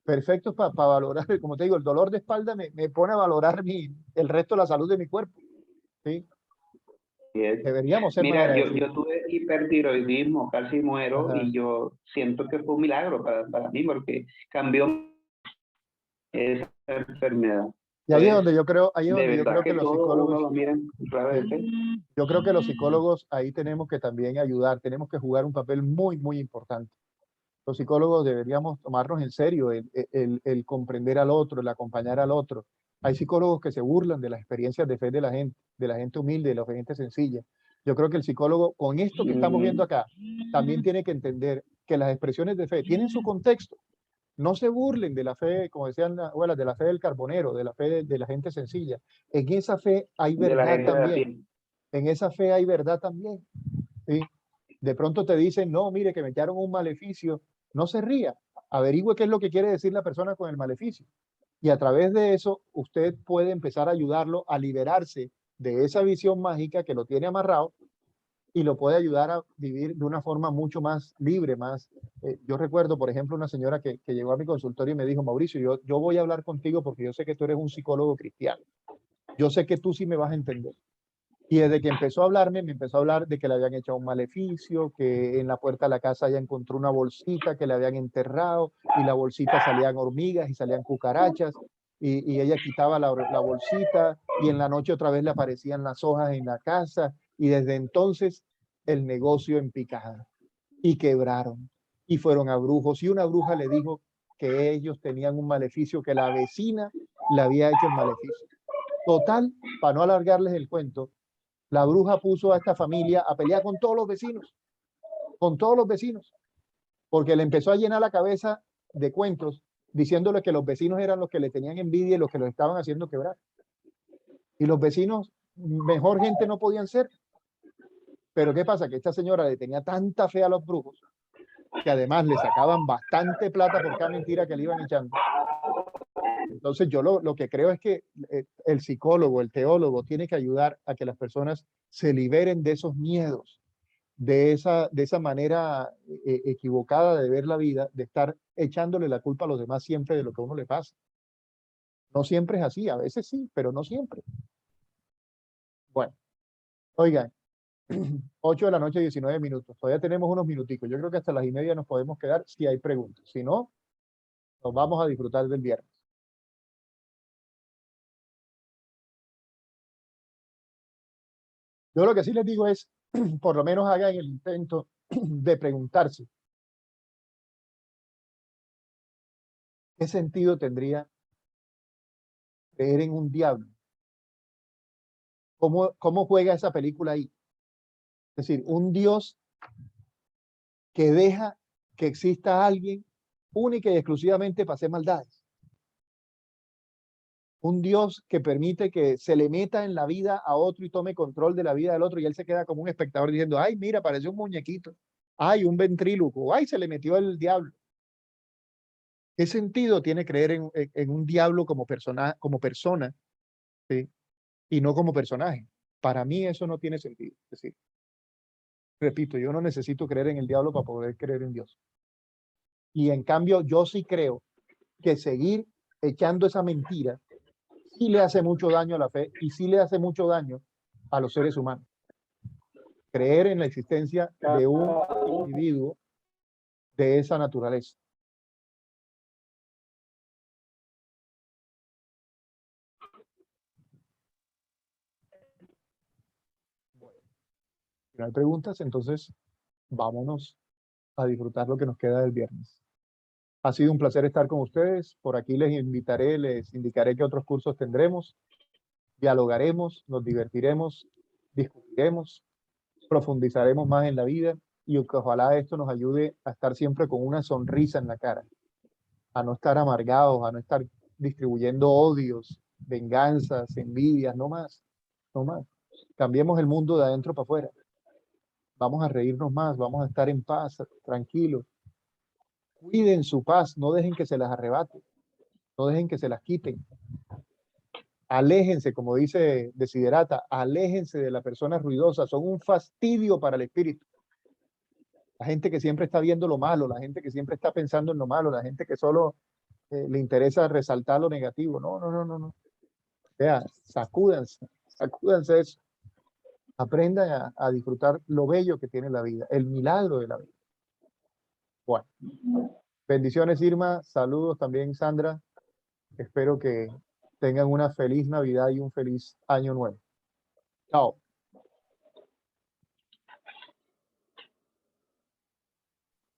perfectos para valorar, como te digo, el dolor de espalda me pone a valorar el resto de la salud de mi cuerpo, ¿sí? Así es. Deberíamos ser más Mira, yo agradecidos. tuve hipertiroidismo, casi muero, Ajá. y yo siento que fue un milagro para mí, porque cambió esa enfermedad. Y ahí es Pues, donde yo creo, ahí es de donde yo verdad creo que que los todo uno psicólogos, lo mira rara vez. yo creo que los psicólogos ahí tenemos que también ayudar, tenemos que jugar un papel muy, muy importante. Los psicólogos deberíamos tomarnos en serio el comprender al otro, el acompañar al otro. Hay psicólogos que se burlan de las experiencias de fe de la gente humilde, de la gente sencilla. Yo creo que el psicólogo, con esto que estamos viendo acá, también tiene que entender que las expresiones de fe tienen su contexto. No se burlen de la fe, como decían las abuelas, de la fe del carbonero, de la fe de la gente sencilla. En esa fe hay De la verdad gente de a también. pie. En esa fe hay verdad también. ¿Sí? De pronto te dicen, no, mire, que me echaron un maleficio. No se ría. Averigüe qué es lo que quiere decir la persona con el maleficio. Y a través de eso, usted puede empezar a ayudarlo a liberarse de esa visión mágica que lo tiene amarrado y lo puede ayudar a vivir de una forma mucho más libre, más... yo recuerdo, por ejemplo, una señora que llegó a mi consultorio y me dijo, Mauricio, yo voy a hablar contigo porque yo sé que tú eres un psicólogo cristiano. Yo sé que tú sí me vas a entender. Y desde que empezó a hablarme, me empezó a hablar de que le habían echado un maleficio, que en la puerta de la casa ella encontró una bolsita que le habían enterrado y la bolsita salían hormigas y salían cucarachas y ella quitaba la bolsita y en la noche otra vez le aparecían las hojas en la casa y desde entonces el negocio en picada y quebraron y fueron a brujos y una bruja le dijo que ellos tenían un maleficio, que la vecina le había hecho el maleficio. Total, para no alargarles el cuento, la bruja puso a esta familia a pelear con todos los vecinos, porque le empezó a llenar la cabeza de cuentos diciéndole que los vecinos eran los que le tenían envidia y los que los estaban haciendo quebrar. Y los vecinos, mejor gente no podían ser. Pero ¿qué pasa? Que esta señora le tenía tanta fe a los brujos que además le sacaban bastante plata por cada mentira que le iban echando. Entonces yo lo que creo es que el psicólogo, el teólogo tiene que ayudar a que las personas se liberen de esos miedos, de esa manera equivocada de ver la vida, de estar echándole la culpa a los demás siempre de lo que a uno le pasa. No siempre es así, a veces sí, pero no siempre. Bueno, oigan, 8 de la noche, 19 minutos. Todavía tenemos unos minuticos. Yo creo que hasta las 1:30 nos podemos quedar si hay preguntas. Si no, nos vamos a disfrutar del viernes. Yo lo que sí les digo es, por lo menos hagan el intento de preguntarse, ¿qué sentido tendría creer en un diablo? ¿Cómo juega esa película ahí? Es decir, un Dios que deja que exista alguien única y exclusivamente para hacer maldades. Un Dios que permite que se le meta en la vida a otro y tome control de la vida del otro y él se queda como un espectador diciendo, ay, mira, parece un muñequito. Ay, un ventríloco. Ay, se le metió el diablo. ¿Qué sentido tiene creer en un diablo como persona, ¿sí? y no como personaje. Para mí eso no tiene sentido. Es decir, repito, yo no necesito creer en el diablo para poder creer en Dios. Y en cambio, yo sí creo que seguir echando esa mentira sí le hace mucho daño a la fe y sí le hace mucho daño a los seres humanos. Creer en la existencia de un individuo de esa naturaleza. Si no hay preguntas, entonces vámonos a disfrutar lo que nos queda del viernes. Ha sido un placer estar con ustedes. Por aquí les invitaré, les indicaré qué otros cursos tendremos. Dialogaremos, nos divertiremos, discutiremos, profundizaremos más en la vida y que ojalá esto nos ayude a estar siempre con una sonrisa en la cara, a no estar amargados, a no estar distribuyendo odios, venganzas, envidias, no más, no más. Cambiemos el mundo de adentro para afuera. Vamos a reírnos más, vamos a estar en paz, tranquilos. Cuiden su paz, no dejen que se las arrebate, no dejen que se las quiten. Aléjense, como dice Desiderata, aléjense de las personas ruidosas, son un fastidio para el espíritu. La gente que siempre está viendo lo malo, la gente que siempre está pensando en lo malo, la gente que solo le interesa resaltar lo negativo. No, no, no, no, no. Vea, sacúdanse, sacúdanse eso. Aprendan a disfrutar lo bello que tiene la vida, el milagro de la vida. Bueno, bendiciones Irma, saludos también Sandra. Espero que tengan una feliz Navidad y un feliz año nuevo. Chao.